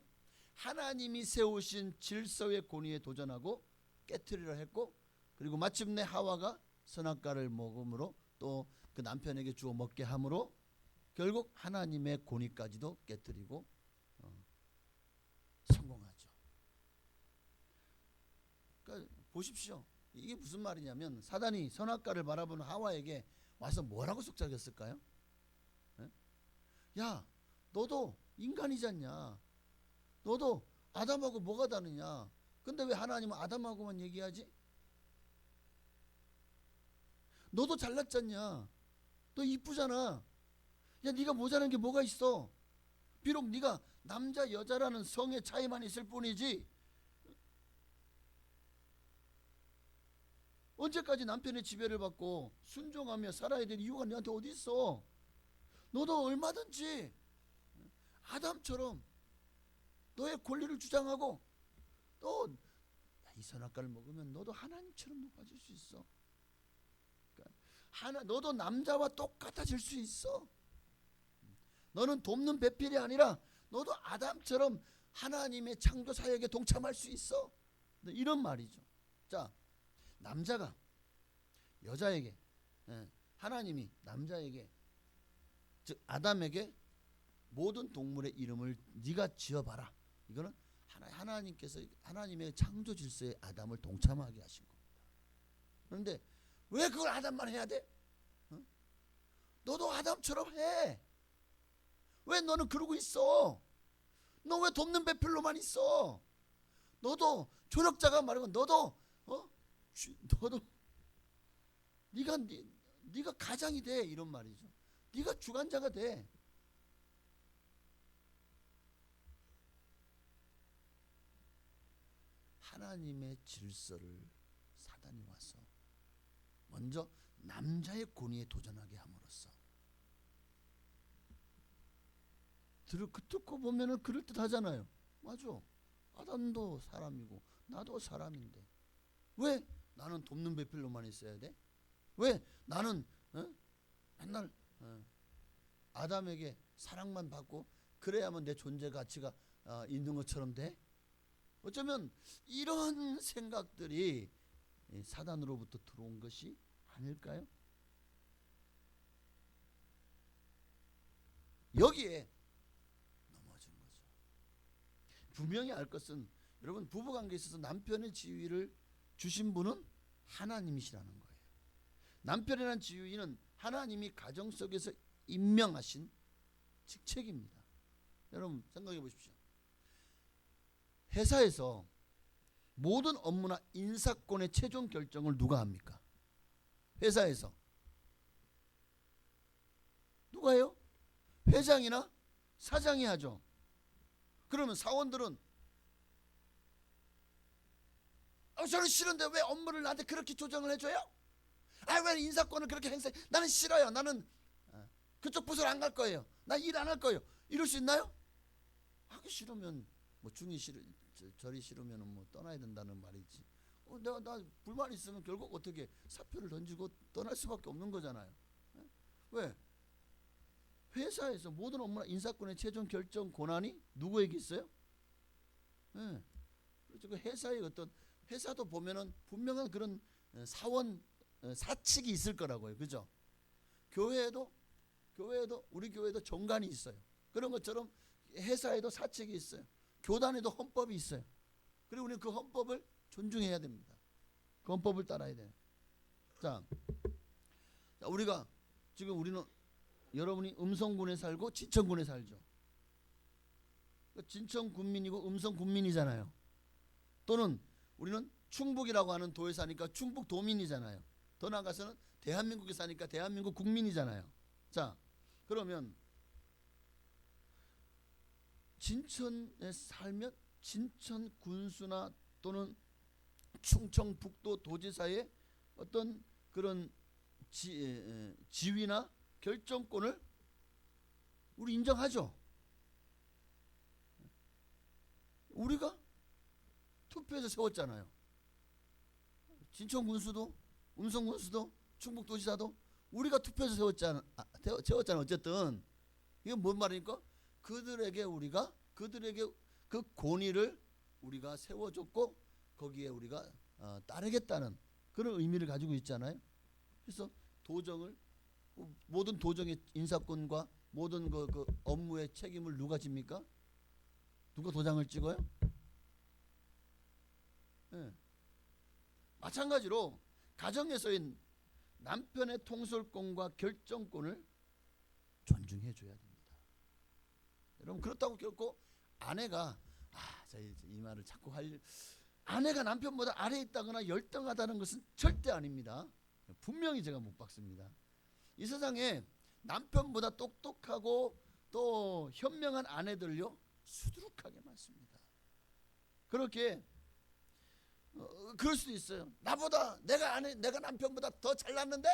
하나님이 세우신 질서의 권위에 도전하고 깨트리려 했고, 그리고 마침내 하와가 선악과를 먹음으로 또 그 남편에게 주어 먹게 함으로 결국 하나님의 권위까지도 깨트리고 성공하죠. 그러니까 보십시오. 이게 무슨 말이냐면 사단이 선악과를 바라보는 하와에게 와서 뭐라고 속삭였을까요? 야, 너도 인간이잖냐. 너도 아담하고 뭐가 다르냐. 근데 왜 하나님은 아담하고만 얘기하지? 너도 잘났잖냐. 너 이쁘잖아. 야, 네가 모자란 게 뭐가 있어? 비록 네가 남자 여자라는 성의 차이만 있을 뿐이지 언제까지 남편의 지배를 받고 순종하며 살아야 될 이유가 너한테 어디 있어? 너도 얼마든지 아담처럼 너의 권리를 주장하고 또 이 선악과를 먹으면 너도 하나님처럼 높아질 수 있어. 그러니까 너도 남자와 똑같아질 수 있어. 너는 돕는 배필이 아니라 너도 아담처럼 하나님의 창조 사역에 동참할 수 있어. 이런 말이죠. 자, 남자가 여자에게, 하나님이 남자에게, 즉 아담에게 모든 동물의 이름을 네가 지어봐라. 이거는 하나님께서 하나님의 창조 질서에 아담을 동참하게 하신 겁니다. 그런데 왜 그걸 아담만 해야 돼? 너도 아담처럼 해. 왜 너는 그러고 있어? 너 왜 돕는 배필로만 있어? 너도 조력자가 말하고 너도 네가 가장이 돼, 이런 말이죠. 네가 주관자가 돼. 하나님의 질서를 사단이 와서 먼저 남자의 권위에 도전하게 함으로써 듣고 보면은 그럴듯하잖아요. 맞아. 아담도 사람이고 나도 사람인데 왜 나는 돕는 배필로만 있어야 돼? 왜 나는 맨날 아담에게 사랑만 받고 그래야만 내 존재 가치가 있는 것처럼 돼? 어쩌면 이런 생각들이 사단으로부터 들어온 것이 아닐까요? 여기에 넘어진 거죠. 분명히 알 것은 여러분, 부부관계에 있어서 남편의 지위를 주신 분은 하나님이시라는 거예요. 남편이라는 지위는 하나님이 가정 속에서 임명하신 직책입니다. 여러분 생각해 보십시오. 회사에서 모든 업무나 인사권의 최종 결정을 누가 합니까? 회사에서 누가 해요? 회장이나 사장이 하죠. 그러면 사원들은 저는 싫은데 왜 업무를 나한테 그렇게 조정을 해줘요? 왜 인사권을 그렇게 행사해? 나는 싫어요. 나는 그쪽 부서로 안 갈 거예요. 나 일 안 할 거예요. 이럴 수 있나요? 하기 싫으면 뭐 중이 싫으 절이 싫으면 뭐 떠나야 된다는 말이지. 나 불만 있으면 결국 어떻게 사표를 던지고 떠날 수밖에 없는 거잖아요. 왜? 회사에서 모든 업무나 인사권의 최종 결정 권한이 누구에게 있어요? 그렇죠. 그 회사의 어떤 회사도 보면은 분명한 그런 사원 사칙이 있을 거라고요. 그죠? 교회에도 우리 교회도 정관이 있어요. 그런 것처럼 회사에도 사칙이 있어요. 교단에도 헌법이 있어요. 그리고 우리는 그 헌법을 존중해야 됩니다. 그 헌법을 따라야 돼요. 자, 우리가 지금 우리는 여러분이 음성군에 살고 진천군에 살죠. 진천 군민이고 음성 군민이잖아요. 또는 우리는 충북이라고 하는 도에 사니까 충북 도민이잖아요. 더 나아가서는 대한민국에 사니까 대한민국 국민이잖아요. 자, 그러면 진천에 살면 진천 군수나 또는 충청북도 도지사의 어떤 그런 지위나 결정권을 우리 인정하죠. 우리가 투표해서 세웠잖아요. 진천 군수도 음성 군수도 충북 도지사도 우리가 투표해서 세웠잖아요. 어쨌든 이건 뭔 말입니까? 그들에게 그 권위를 우리가 세워줬고 거기에 우리가 따르겠다는 그런 의미를 가지고 있잖아요. 그래서 모든 도정의 인사권과 모든 그 업무의 책임을 누가 집니까? 누가 도장을 찍어요? 네. 마찬가지로 가정에서의 남편의 통솔권과 결정권을 존중해 줘야 됩니다. 여러분 그렇다고 결코 아내가 이 말을 자꾸 아내가 남편보다 아래에 있다거나 열등하다는 것은 절대 아닙니다. 분명히 제가 못 박습니다. 이 세상에 남편보다 똑똑하고 또 현명한 아내들요 수두룩하게 많습니다. 그렇게 그럴 수도 있어요. 내가 남편보다 더 잘났는데,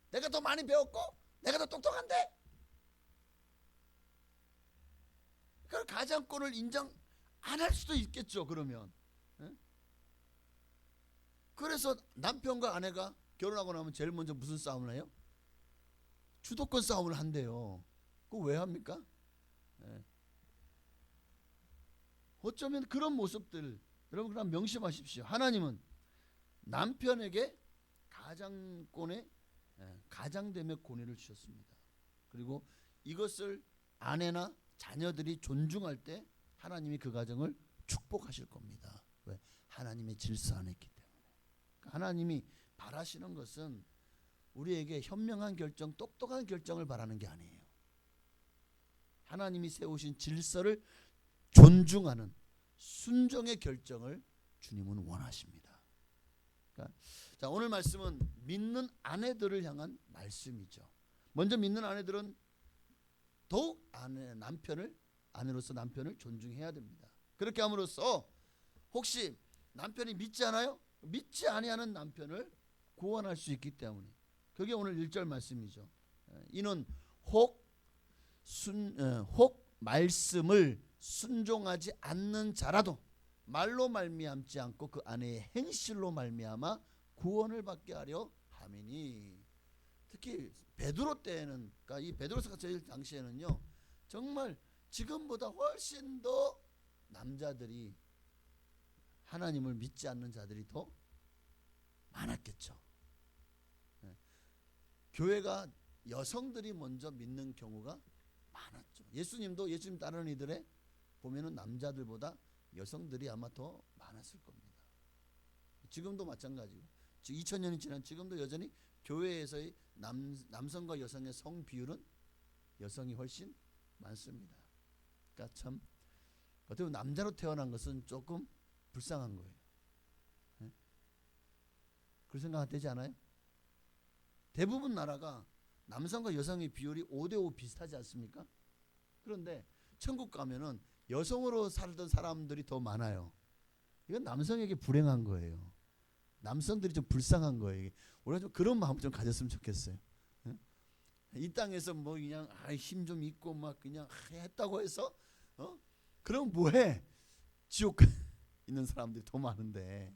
내가 더 많이 배웠고, 내가 더 똑똑한데. 그 가장권을 인정 안 할 수도 있겠죠. 그러면. 그래서 남편과 아내가 결혼하고 나면 제일 먼저 무슨 싸움을 해요? 주도권 싸움을 한대요. 그거 왜 합니까? 어쩌면 그런 모습들 여러분 그럼 명심하십시오. 하나님은 남편에게 가장됨의 권위를 주셨습니다. 그리고 이것을 아내나 자녀들이 존중할 때 하나님이 그 가정을 축복하실 겁니다. 왜? 하나님의 질서 안에 있기 때문에. 하나님이 바라시는 것은 우리에게 현명한 결정, 똑똑한 결정을 바라는 게 아니에요. 하나님이 세우신 질서를 존중하는 순종의 결정을 주님은 원하십니다. 그러니까 자, 오늘 말씀은 믿는 아내들을 향한 말씀이죠. 먼저 믿는 아내들은 더욱 아내로서 남편을 존중해야 됩니다. 그렇게 함으로써 혹시 남편이 믿지 않아요? 믿지 아니하는 남편을 구원할 수 있기 때문에 그게 오늘 1절 말씀이죠. 이는 혹 말씀을 순종하지 않는 자라도 말로 말미암지 않고 그 아내의 행실로 말미암아 구원을 받게 하려 함이니. 특히 베드로 때에는, 그러니까 이 베드로서가 제일 당시에는요 정말 지금보다 훨씬 더 남자들이 하나님을 믿지 않는 자들이 더 많았겠죠. 교회가 여성들이 먼저 믿는 경우가 많았죠. 예수님도 예수님 따르는 이들의 보면은 남자들보다 여성들이 아마 더 많았을 겁니다. 지금도 마찬가지고 2000년이 지난 지금도 여전히 교회에서의 남성과 여성의 성 비율은 여성이 훨씬 많습니다. 그러니까 참 어떻게 보면 남자로 태어난 것은 조금 불쌍한 거예요. 네? 그런 생각 되지 않아요? 대부분 나라가 남성과 여성의 비율이 5대5 비슷하지 않습니까? 그런데 천국 가면은 여성으로 살던 사람들이 더 많아요. 이건 남성에게 불행한 거예요. 남성들이 좀 불쌍한 거예요. 우리가 좀 그런 마음 좀 가졌으면 좋겠어요. 이 땅에서 뭐 그냥 힘 좀 있고 막 그냥 했다고 해서 그럼 뭐해? 지옥 있는 사람들이 더 많은데,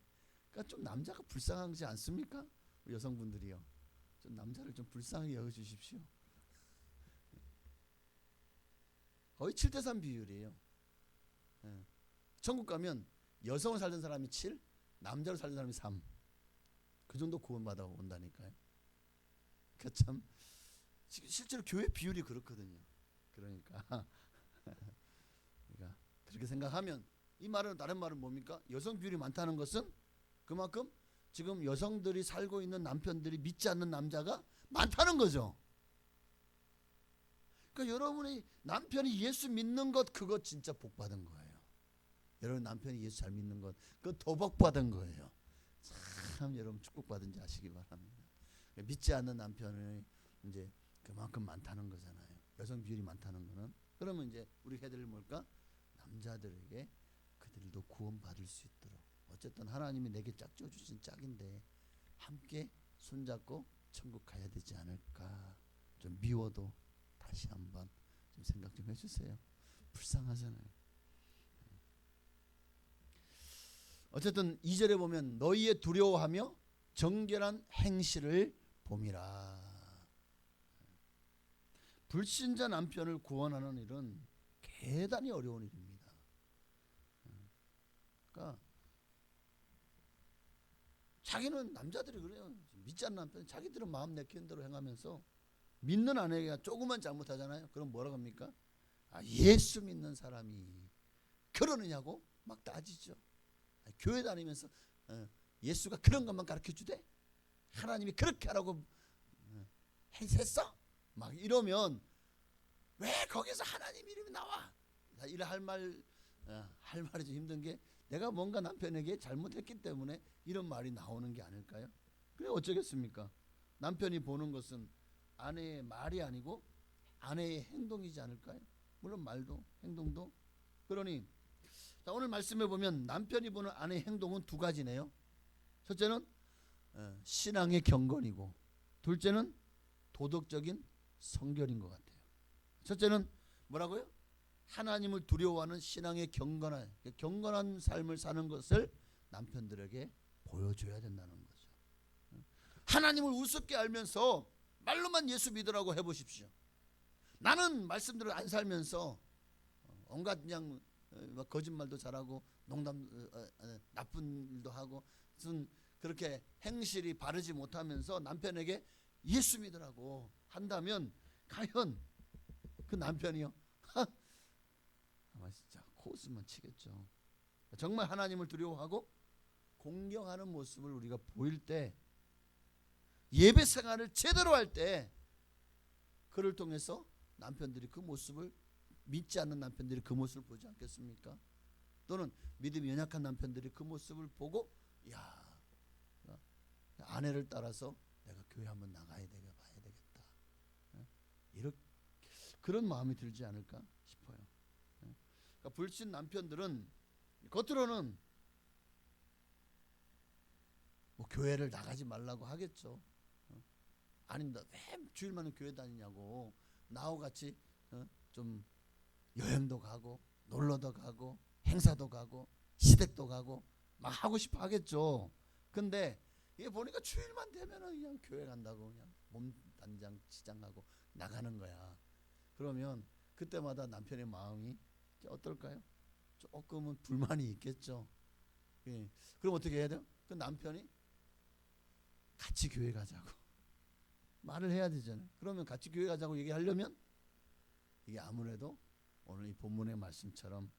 그러니까 좀 남자가 불쌍하지 않습니까? 여성분들이요. 좀 남자를 좀 불쌍하게 여겨주십시오. 거의 7대3 비율이에요. 천국 가면 여성으로 살던 사람이 7, 남자로 살던 사람이 3. 그 정도 구원받아 온다니까요. 그러니까 참 실제로 교회 비율이 그렇거든요. 그러니까 그렇게 생각하면 이 말은 다른 말은 뭡니까? 여성 비율이 많다는 것은 그만큼 지금 여성들이 살고 있는 남편들이 믿지 않는 남자가 많다는 거죠. 그러니까 여러분이 남편이 예수 믿는 것, 그거 진짜 복 받은 거예요. 여러분 남편이 예수 잘 믿는 것, 그거 더 복 받은 거예요. 참 여러분 축복받은지 아시기 바랍니다. 믿지 않는 남편이 이제 그만큼 많다는 거잖아요. 여성 비율이 많다는 거는. 그러면 이제 우리 해야 될 뭘까? 남자들에게 그들도 구원받을 수 있도록, 어쨌든 하나님이 내게 짝지어 주신 짝인데 함께 손잡고 천국 가야 되지 않을까. 좀 미워도 다시 한번 좀 생각 좀 해주세요. 불쌍하잖아요. 어쨌든 2절에 보면 너희의 두려워하며 정결한 행실을 봄이라. 불신자 남편을 구원하는 일은 대단히 어려운 일입니다. 그러니까 자기는, 남자들이 그래요. 믿지 않는 남편, 자기들은 마음 내키는 대로 행하면서 믿는 아내가 조금만 잘못하잖아요. 그럼 뭐라고 합니까? 예수 믿는 사람이 그러느냐고 막 따지죠. 교회 다니면서 예수가 그런 것만 가르쳐주대? 하나님이 그렇게 하라고 했어? 막 이러면 왜 거기서 하나님 이름이 나와? 이래 할 말이 좀 힘든 게, 내가 뭔가 남편에게 잘못했기 때문에 이런 말이 나오는 게 아닐까요? 그래 어쩌겠습니까? 남편이 보는 것은 아내의 말이 아니고 아내의 행동이지 않을까요? 물론 말도 행동도. 그러니 자, 오늘 말씀해 보면 남편이 보는 아내의 행동은 두 가지네요. 첫째는 신앙의 경건이고, 둘째는 도덕적인 성결인 것 같아요. 첫째는 뭐라고요? 하나님을 두려워하는 신앙의 경건한 삶을 사는 것을 남편들에게 보여줘야 된다는 거죠. 하나님을 우습게 알면서 말로만 예수 믿으라고 해보십시오. 나는 말씀대로 안 살면서 온갖 그냥 거짓말도 잘하고 농담 나쁜 일도 하고 무슨 그렇게 행실이 바르지 못하면서 남편에게 예수 믿으라고 한다면 과연 그 남편이요? 아마 진짜 코웃음만 치겠죠. 정말 하나님을 두려워하고 공경하는 모습을 우리가 보일 때, 예배 생활을 제대로 할 때, 그를 통해서 남편들이 그 모습을, 믿지 않는 남편들이 그 모습을 보지 않겠습니까? 또는 믿음이 연약한 남편들이 그 모습을 보고, 야, 아내를 따라서 내가 교회 한번 나가야 되겠다, 봐야 되겠다. 이렇게 그런 마음이 들지 않을까 싶어요. 그러니까 불신 남편들은 겉으로는 뭐 교회를 나가지 말라고 하겠죠. 아닙니다. 왜 주일만은 교회 다니냐고, 나하고 같이 좀 여행도 가고 놀러도 가고 행사도 가고 시댁도 가고 막 하고 싶어 하겠죠. 근데 이게 보니까 주일만 되면은 그냥 교회 간다고 그냥 몸 단장 치장하고 나가는 거야. 그러면 그때마다 남편의 마음이 어떨까요? 조금은 불만이 있겠죠. 예. 그럼 어떻게 해야 돼요? 그 남편이 같이 교회 가자고 말을 해야 되잖아요. 그러면 같이 교회 가자고 얘기하려면 이게 아무래도 오늘 이 본문의 말씀처럼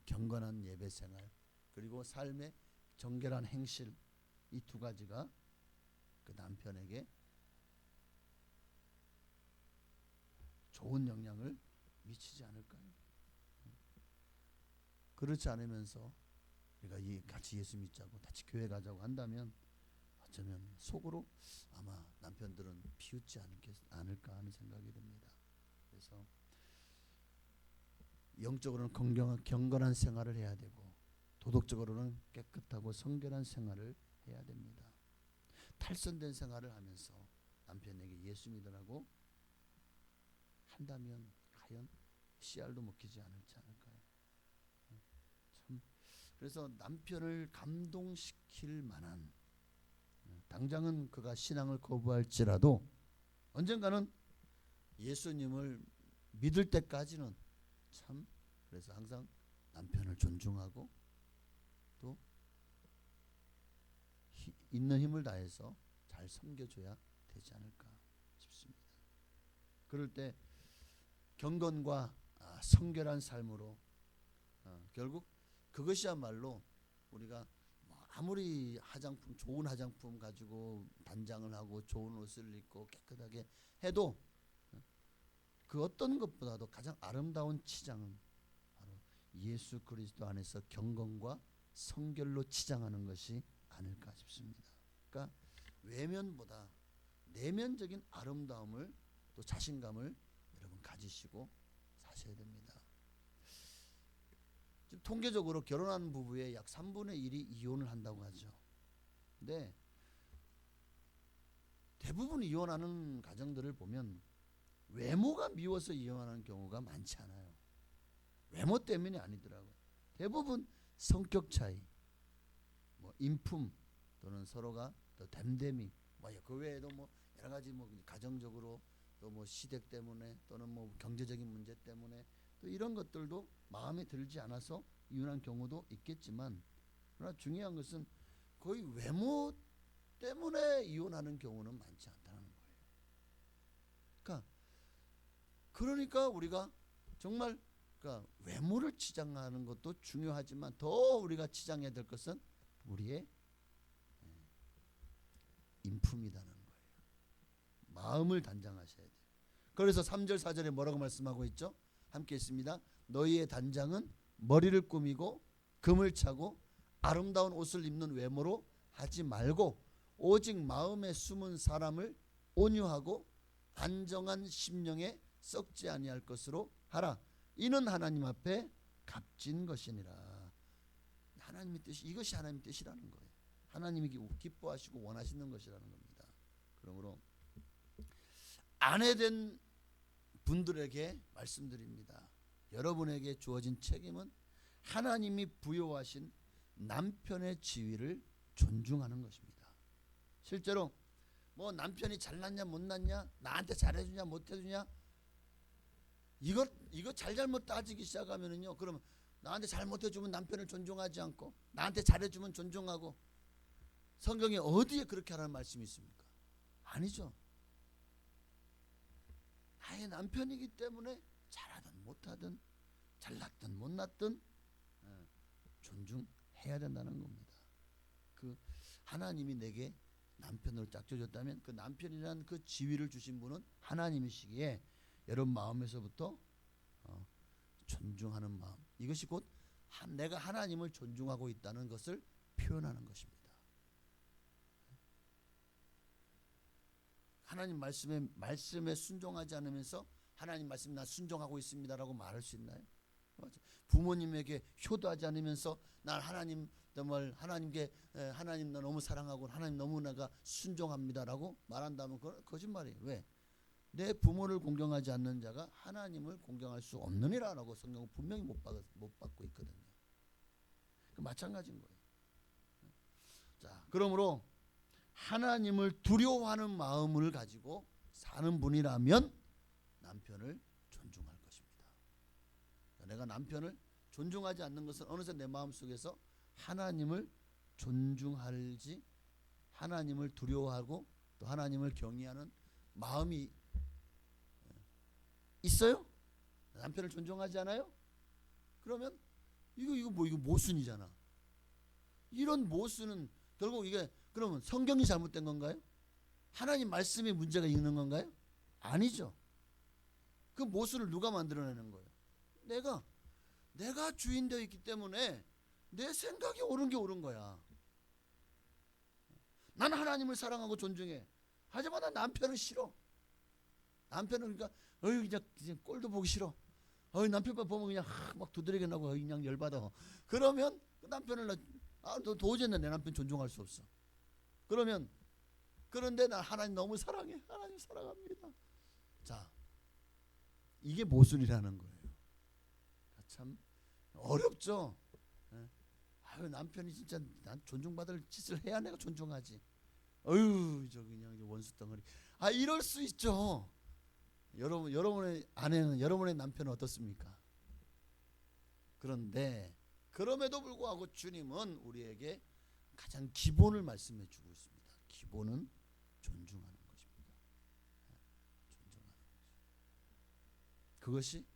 경건한 예배 생활, 그리고 삶의 정결한 행실, 이 두 가지가 그 남편에게 좋은 영향을 미치지 않을까요? 그렇지 않으면서 우리가 같이 예수 믿자고 같이 교회 가자고 한다면 어쩌면 속으로 아마 남편들은 비웃지 않을까 하는 생각이 듭니다. 그래서 영적으로는 경건한 생활을 해야 되고 도덕적으로는 깨끗하고 성결한 생활을 해야 됩니다. 탈선된 생활을 하면서 남편에게 예수 믿으라고 한다면 과연 씨알도 먹히지 않을까요? 참 그래서 남편을 감동시킬 만한, 당장은 그가 신앙을 거부할지라도 언젠가는 예수님을 믿을 때까지는 참 그래서 항상 남편을 존중하고 또 있는 힘을 다해서 잘 섬겨줘야 되지 않을까 싶습니다. 그럴 때 경건과 성결한 삶으로 결국 그것이야말로 우리가 아무리 좋은 화장품 가지고 단장을 하고 좋은 옷을 입고 깨끗하게 해도 그 어떤 것보다도 가장 아름다운 치장은 바로 예수 그리스도 안에서 경건과 성결로 치장하는 것이 아닐까 싶습니다. 그러니까 외면보다 내면적인 아름다움을 또 자신감을 여러분 가지시고 사셔야 됩니다. 지금 통계적으로 결혼한 부부의 약 3분의 1이 이혼을 한다고 하죠. 근데 대부분 이혼하는 가정들을 보면 외모가 미워서 이혼하는 경우가 많지 않아요. 외모 때문이 아니더라고요. 대부분 성격 차이, 인품 또는 서로가 또 됨됨이, 그 외에도 여러 가지 가정적으로 또 시댁 때문에 또는 경제적인 문제 때문에 또 이런 것들도 마음에 들지 않아서 이혼한 경우도 있겠지만, 그러나 중요한 것은 거의 외모 때문에 이혼하는 경우는 많지 않다는 거예요. 그러니까 우리가 정말 외모를 치장하는 것도 중요하지만 더 우리가 치장해야 될 것은 우리의 인품이라는 거예요. 마음을 단장하셔야 돼요. 그래서 3절 4절에 뭐라고 말씀하고 있죠? 함께 있습니다. 너희의 단장은 머리를 꾸미고 금을 차고 아름다운 옷을 입는 외모로 하지 말고 오직 마음에 숨은 사람을 온유하고 안정한 심령에 썩지 아니할 것으로 하라. 이는 하나님 앞에 값진 것이니라. 하나님의 뜻이, 이것이 하나님의 뜻이라는 거예요. 하나님이 기뻐하시고 원하시는 것이라는 겁니다. 그러므로 아내된 분들에게 말씀드립니다. 여러분에게 주어진 책임은 하나님이 부여하신 남편의 지위를 존중하는 것입니다. 실제로 남편이 잘났냐 못났냐, 나한테 잘해주냐 못해주냐, 이거 잘잘못 따지기 시작하면은요, 그러면 나한테 잘못해주면 남편을 존중하지 않고 나한테 잘해주면 존중하고, 성경에 어디에 그렇게 하라는 말씀이 있습니까? 아니죠. 나의 남편이기 때문에 잘하든 못하든 잘났든 못났든 존중해야 된다는 겁니다. 하나님이 내게 남편으로 짝져줬다면 그 남편이라는 그 지위를 주신 분은 하나님이시기에 여러분 마음에서부터 존중하는 마음, 이것이 곧 내가 하나님을 존중하고 있다는 것을 표현하는 것입니다. 하나님 말씀에 순종하지 않으면서 하나님 말씀 나 순종하고 있습니다라고 말할 수 있나요? 부모님에게 효도하지 않으면서 난 하나님 정말 하나님께 하나님 나 너무 사랑하고 하나님 너무 내가 순종합니다라고 말한다면 그건 거짓말이에요. 왜? 내 부모를 공경하지 않는 자가 하나님을 공경할 수 없느니라라고 성경은 분명히 못 받고 있거든요. 마찬가지인 거예요. 자, 그러므로 하나님을 두려워하는 마음을 가지고 사는 분이라면 남편을 존중할 것입니다. 내가 남편을 존중하지 않는 것은 어느새 내 마음속에서 하나님을 존중할지 하나님을 두려워하고 또 하나님을 경외하는 마음이 있어요? 남편을 존중하지 않아요? 그러면 이거 모순이잖아. 이런 모순은 결국 이게 그러면 성경이 잘못된 건가요? 하나님 말씀에 문제가 있는 건가요? 아니죠. 그 모순을 누가 만들어내는 거예요? 내가 주인 되어 있기 때문에 내 생각이 옳은 게 옳은 거야. 난 하나님을 사랑하고 존중해. 하지만 난 남편은 싫어. 남편은 그러니까 그냥 꼴도 보기 싫어. 남편만 보면 그냥 막 두드리게 나고 그냥 열받아. 그러면 그 남편을 너 도저히 내 남편 존중할 수 없어. 그런데 난 하나님 너무 사랑해. 하나님 사랑합니다. 자, 이게 모순이라는 거예요. 참 어렵죠. 남편이 진짜 난 존중받을 짓을 해야 내가 존중하지. 저 그냥 원수 덩어리. 이럴 수 있죠. 여러분의 아내는, 여러분의 남편은 어떻습니까? 그런데 그럼에도 불구하고 주님은 우리에게 가장 기본을 말씀해 주고 있습니다. 기본은 존중하는 것입니다. 존중하는 거죠. 그것이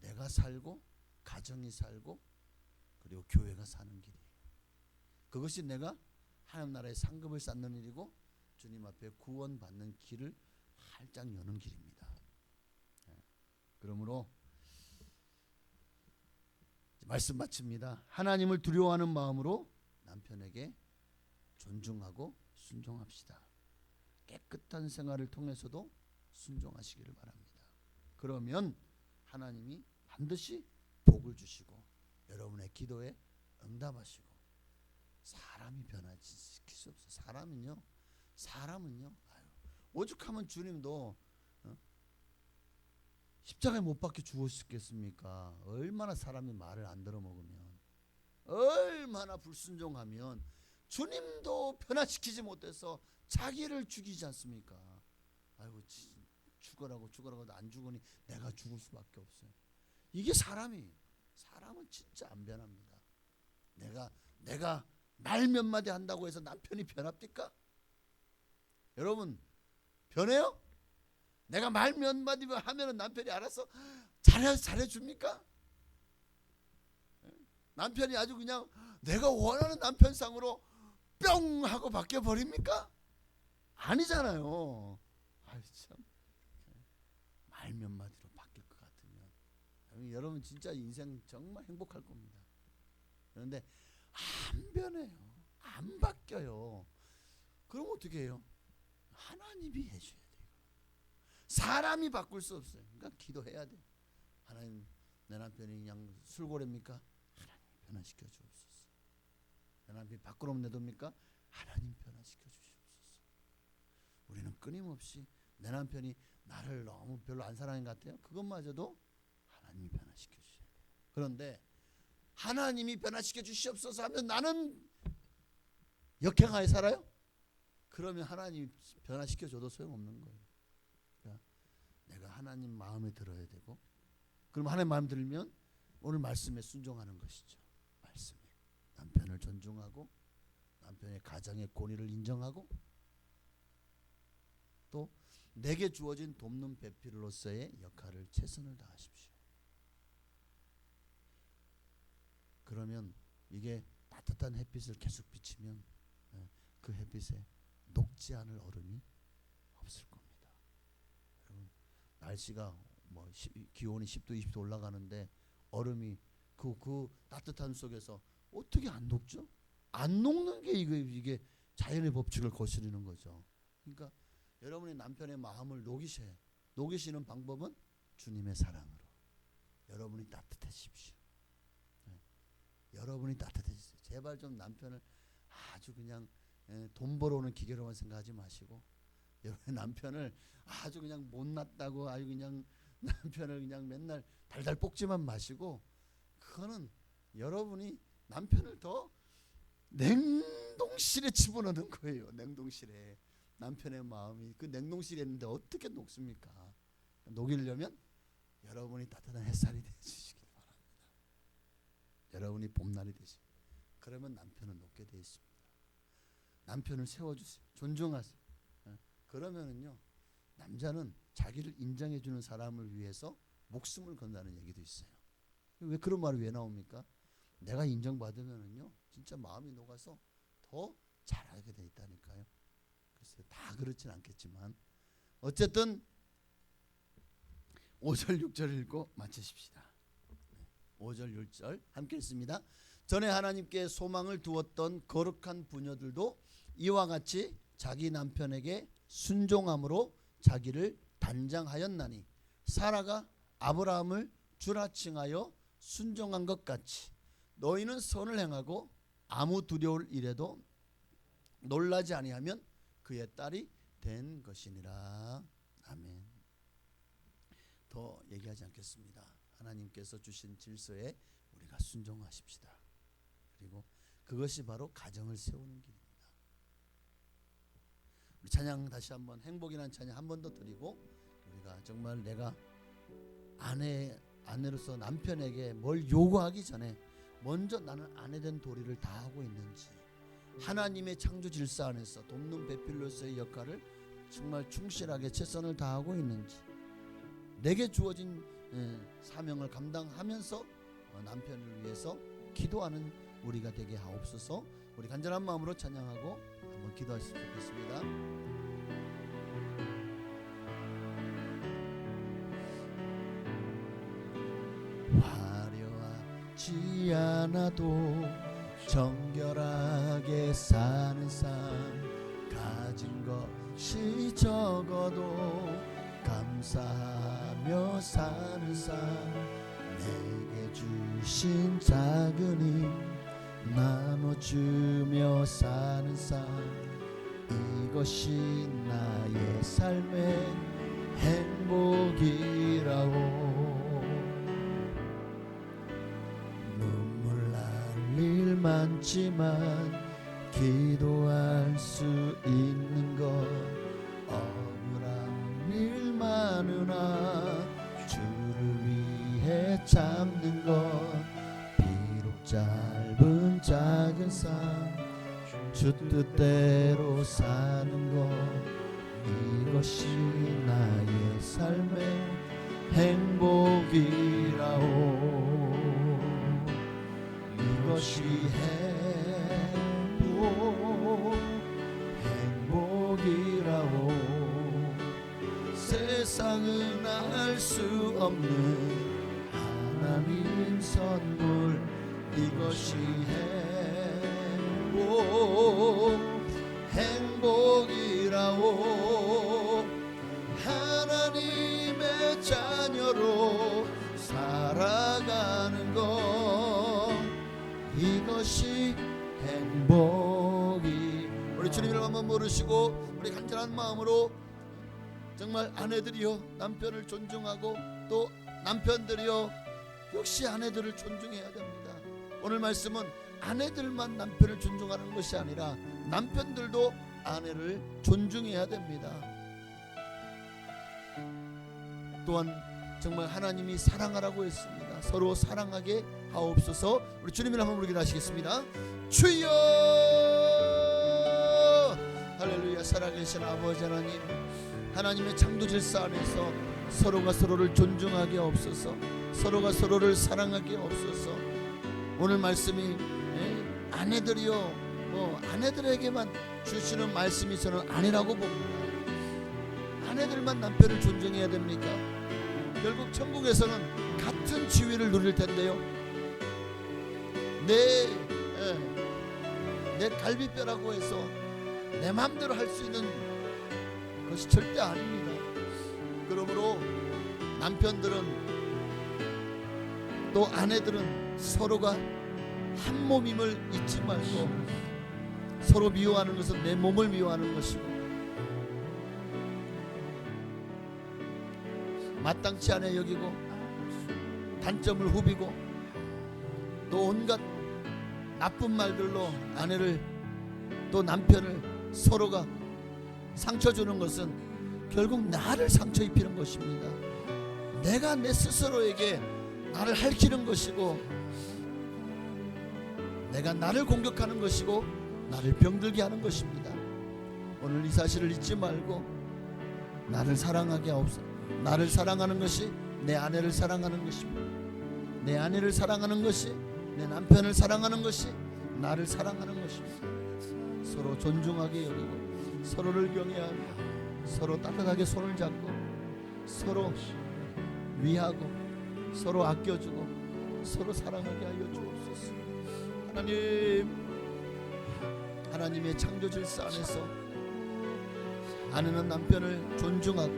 내가 살고 가정이 살고 그리고 교회가 사는 길이에요. 그것이 내가 하나님 나라의 상급을 쌓는 일이고 주님 앞에 구원받는 길을 활짝 여는 길입니다. 그러므로 말씀 마칩니다. 하나님을 두려워하는 마음으로 남편에게 존중하고 순종합시다. 깨끗한 생활을 통해서도 순종하시기를 바랍니다. 그러면 하나님이 반드시 복을 주시고 여러분의 기도에 응답하시고 사람이 변화시킬 수 없어요. 사람은요 오죽하면 주님도 십자가에 못 박혀 죽었겠습니까? 얼마나 사람이 말을 안 들어먹으면, 얼마나 불순종하면 주님도 변화시키지 못해서 자기를 죽이지 않습니까? 죽으라고 안 죽으니 내가 죽을 수밖에 없어요. 이게 사람은 진짜 안 변합니다. 내가 말 몇 마디 한다고 해서 남편이 변합니까? 여러분 변해요? 내가 말 몇 마디 하면은 남편이 알아서 잘해줍니까? 남편이 아주 그냥 내가 원하는 남편상으로 뿅 하고 바뀌어 버립니까? 아니잖아요. 참. 말 몇 마디로 바뀔 것 같으면 여러분 진짜 인생 정말 행복할 겁니다. 그런데 안 변해요. 안 바뀌어요. 그럼 어떻게 해요? 하나님이 해줘야 돼요. 사람이 바꿀 수 없어요. 그러니까 기도해야 돼. 하나님, 내 남편이 그냥 술고래입니까? 하나님 변화시켜 주옵소서. 내 남편이 밖으로 내둡니까? 하나님 변화시켜 주시옵소서. 우리는 끊임없이 내 남편이 나를 너무 별로 안 사랑하는 것 같아요. 그것마저도 하나님이 변화시켜 주셔야 돼요. 그런데 하나님이 변화시켜 주시옵소서 하면 나는 역행하에 살아요? 그러면 하나님이 변화시켜 줘도 소용없는 거예요. 그러니까 내가 하나님 마음에 들어야 되고, 그럼 하나님 마음에 들면 오늘 말씀에 순종하는 것이죠. 말씀에 남편을 존중하고 남편의 가정의 권위를 인정하고 또 내게 주어진 돕는 배필로서의 역할을 최선을 다하십시오. 그러면 이게 따뜻한 햇빛을 계속 비치면 그 햇빛에 녹지 않을 얼음이 없을 겁니다. 여러분 날씨가 기온이 10도 20도 올라가는데 얼음이 그 따뜻한 속에서 어떻게 안 녹죠? 안 녹는 게 이게 자연의 법칙을 거스르는 거죠. 그러니까 여러분의 남편의 마음을 녹이시는 방법은 주님의 사랑으로 여러분이 따뜻해지십시오. 여러분이 따뜻해지세요. 제발 좀 남편을 아주 그냥 돈 벌어오는 기계로만 생각하지 마시고 여러분의 남편을 아주 그냥 못났다고 아주 그냥 남편을 그냥 맨날 달달 볶지만 마시고, 그거는 여러분이 남편을 더 냉동실에 집어넣는 거예요. 냉동실에 남편의 마음이 그 냉동실에 있는데 어떻게 녹습니까? 녹이려면 여러분이 따뜻한 햇살이 되시길 바랍니다. 여러분이 봄날이 되시고, 그러면 남편은 녹게 되어 있습니다. 남편을 세워주세요. 존중하세요. 그러면은요 남자는 자기를 인정해주는 사람을 위해서 목숨을 건다는 얘기도 있어요. 왜 그런 말이 왜 나옵니까? 내가 인정받으면은요 진짜 마음이 녹아서 더 잘하게 돼 있다니까요. 글쎄 다 그렇진 않겠지만 어쨌든 5절 6절 읽고 마치십시다. 5절 6절 함께 읽습니다. 전에 하나님께 소망을 두었던 거룩한 부녀들도 이와 같이 자기 남편에게 순종함으로 자기를 단장하였나니 사라가 아브라함을 주라 칭하여 순종한 것 같이 너희는 선을 행하고 아무 두려울 일에도 놀라지 아니하면 그의 딸이 된 것이니라. 아멘. 더 얘기하지 않겠습니다. 하나님께서 주신 질서에 우리가 순종하십시다. 그리고 그것이 바로 가정을 세우는 길입니다. 우리 찬양 다시 한번 행복이라는 찬양 한 번 더 드리고 우리가 정말 내가 아내로서 남편에게 뭘 요구하기 전에 먼저 나는 아내된 도리를 다하고 있는지, 하나님의 창조 질서 안에서 돕는 배필로서의 역할을 정말 충실하게 최선을 다하고 있는지, 내게 주어진 사명을 감당하면서 남편을 위해서 기도하는 우리가 되게 하옵소서. 우리 간절한 마음으로 찬양하고 한번 기도하셨으면 좋겠습니다. 화려하지 않아도 정결하게 사는 삶, 가진 것이 적어도 감사하며 사는 삶, 내게 주신 작은 힘 나눠주며 사는 삶, 이것이 나의 삶의 행복이라고. 눈물 날 일 많지만 기도할 수 있는 것, 억울한 일 많으나 주를 위해 참는 것, 비록 짧은 작은 삶 주 뜻대로 사는 것, 이것이 나의 삶의 행복이라오. 이것이 행복이라오. 세상은 알 수 없는 하나님 선물, 이것이 행복이라오. 하나님의 자녀로 살아가는 것, 이것이 행복이. 우리 주님을 한번 모르시고 우리 간절한 마음으로 정말 아내들이여 남편을 존중하고 또 남편들이여 역시 아내들을 존중해야 됩니다. 오늘 말씀은 아내들만 남편을 존중하는 것이 아니라 남편들도 아내를 존중해야 됩니다. 또한 정말 하나님이 사랑하라고 했습니다. 서로 사랑하게 하옵소서. 우리 주님을 한번 부르게 하시겠습니다. 주여, 할렐루야. 살아계신 아버지 하나님, 하나님의 창조 질서 안에서 서로가 서로를 존중하게 없어서, 서로가 서로를 사랑하게 없어서. 오늘 말씀이 아내들이요 아내들에게만 주시는 말씀이 저는 아니라고 봅니다. 아내들만 남편을 존중해야 됩니까? 결국 천국에서는 같은 지위를 누릴 텐데요, 내 갈비뼈라고 해서 내 마음대로 할 수 있는 것이 절대 아닙니다. 그러므로 남편들은 또 아내들은 서로가 한 몸임을 잊지 말고, 서로 미워하는 것은 내 몸을 미워하는 것이고 마땅치 않아 여기고 단점을 후비고 또 온갖 나쁜 말들로 아내를 또 남편을 서로가 상처 주는 것은 결국 나를 상처 입히는 것입니다. 내가 내 스스로에게 나를 핥히는 것이고, 내가 나를 공격하는 것이고, 나를 병들게 하는 것입니다. 오늘 이 사실을 잊지 말고 나를 사랑하게 하옵소서. 나를 사랑하는 것이 내 아내를 사랑하는 것입니다. 내 아내를 사랑하는 것이 내 남편을 사랑하는 것이 나를 사랑하는 것입니다. 서로 존중하게 여기고 서로를 경외하며 서로 따뜻하게 손을 잡고 서로 위하고 서로 아껴주고 서로 사랑하게 하여 주옵소서. 하나님의 창조 질서 안에서 아내는 남편을 존중하고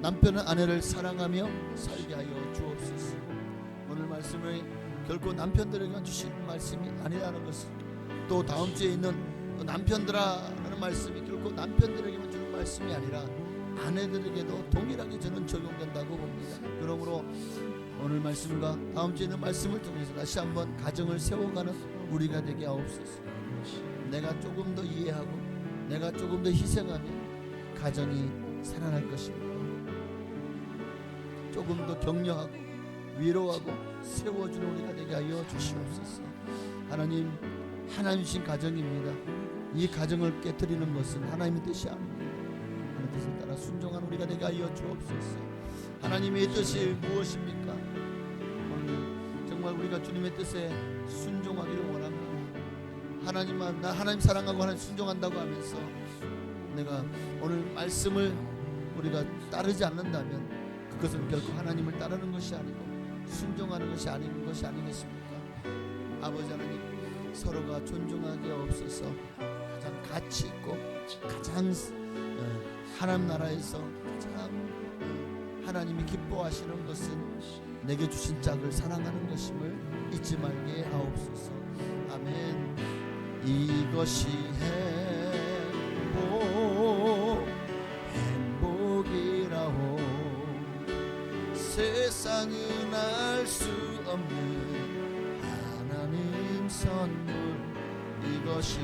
남편은 아내를 사랑하며 살게 하여 주옵소서. 오늘 말씀을 결코 남편들에게만 주신 말씀이 아니라는 것을, 또 다음 주에 있는 남편들아라는 말씀이 결코 남편들에게만 주는 말씀이 아니라 아내들에게도 동일하게 저는 적용된다고 봅니다. 그러므로 오늘 말씀과 다음 주에 있는 말씀을 통해서 다시 한번 가정을 세워가는 우리가 되게 하옵소서. 내가 조금 더 이해하고 내가 조금 더 희생하면 가정이 살아날 것입니다. 조금 더 격려하고 위로하고 세워주는 우리가 되게 하여 주시옵소서. 하나님 주신 가정입니다. 이 가정을 깨뜨리는 것은 하나님의 뜻이 아닙니다. 하나님의 뜻을 따라 순종하는 우리가 되게 하여 주옵소서. 하나님의 뜻이 무엇입니까? 오늘 정말 우리가 주님의 뜻에 순종하기를 원합니다. 나 하나님 사랑하고 하나님 순종한다고 하면서 내가 오늘 말씀을 우리가 따르지 않는다면 그것은 결코 하나님을 따르는 것이 아니고 순종하는 것이 아닌 것이 아니겠습니까? 아버지 하나님, 서로가 존중하게 없어서 가장 가치 있고 가장 하나님 나라에서 가장 하나님이 기뻐하시는 것은 내게 주신 짝을 사랑하는 것임을 잊지 말게 하옵소서. 아멘. 이것이 행복이라오. 세상은 알 수 없는 하나님 선물. 이것이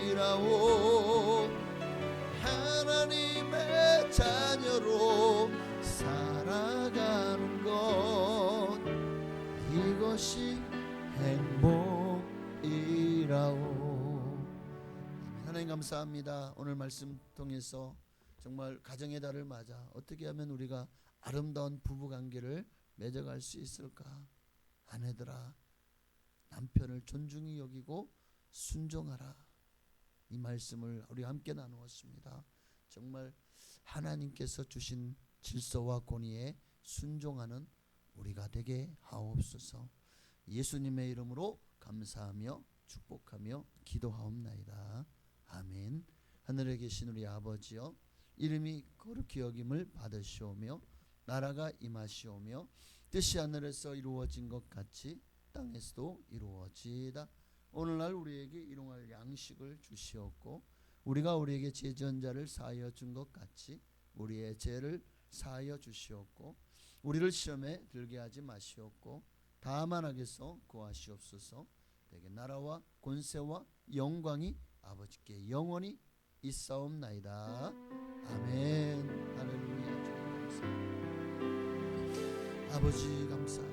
행복이라오. 하나님의 자녀로 살아가는 것, 이것이 행복이라오. 하나님 감사합니다. 오늘 말씀 통해서 정말 가정의 달을 맞아 어떻게 하면 우리가 아름다운 부부관계를 맺어갈 수 있을까? 아내들아, 남편을 존중히 여기고 순종하라. 이 말씀을 우리 함께 나누었습니다. 정말 하나님께서 주신 질서와 권위에 순종하는 우리가 되게 하옵소서. 예수님의 이름으로 감사하며 축복하며 기도하옵나이다. 아멘. 하늘에 계신 우리 아버지여, 이름이 거룩히 여김을 받으시오며 나라가 임하시오며 뜻이 하늘에서 이루어진 것 같이 땅에서도 이루어지이다. 오늘날 우리에게 일용할 양식을 주시옵고 우리가 우리에게 죄 지은 자를 사하여 준 것 같이 우리의 죄를 사하여 주시옵고 우리를 시험에 들게 하지 마시옵고 다만 악에서 구하시옵소서. 내게 나라와 권세와 영광이 아버지께 영원히 있사옵나이다. 아멘. 할렐루야. 주님 감사합니다. 아버지 감사합니다.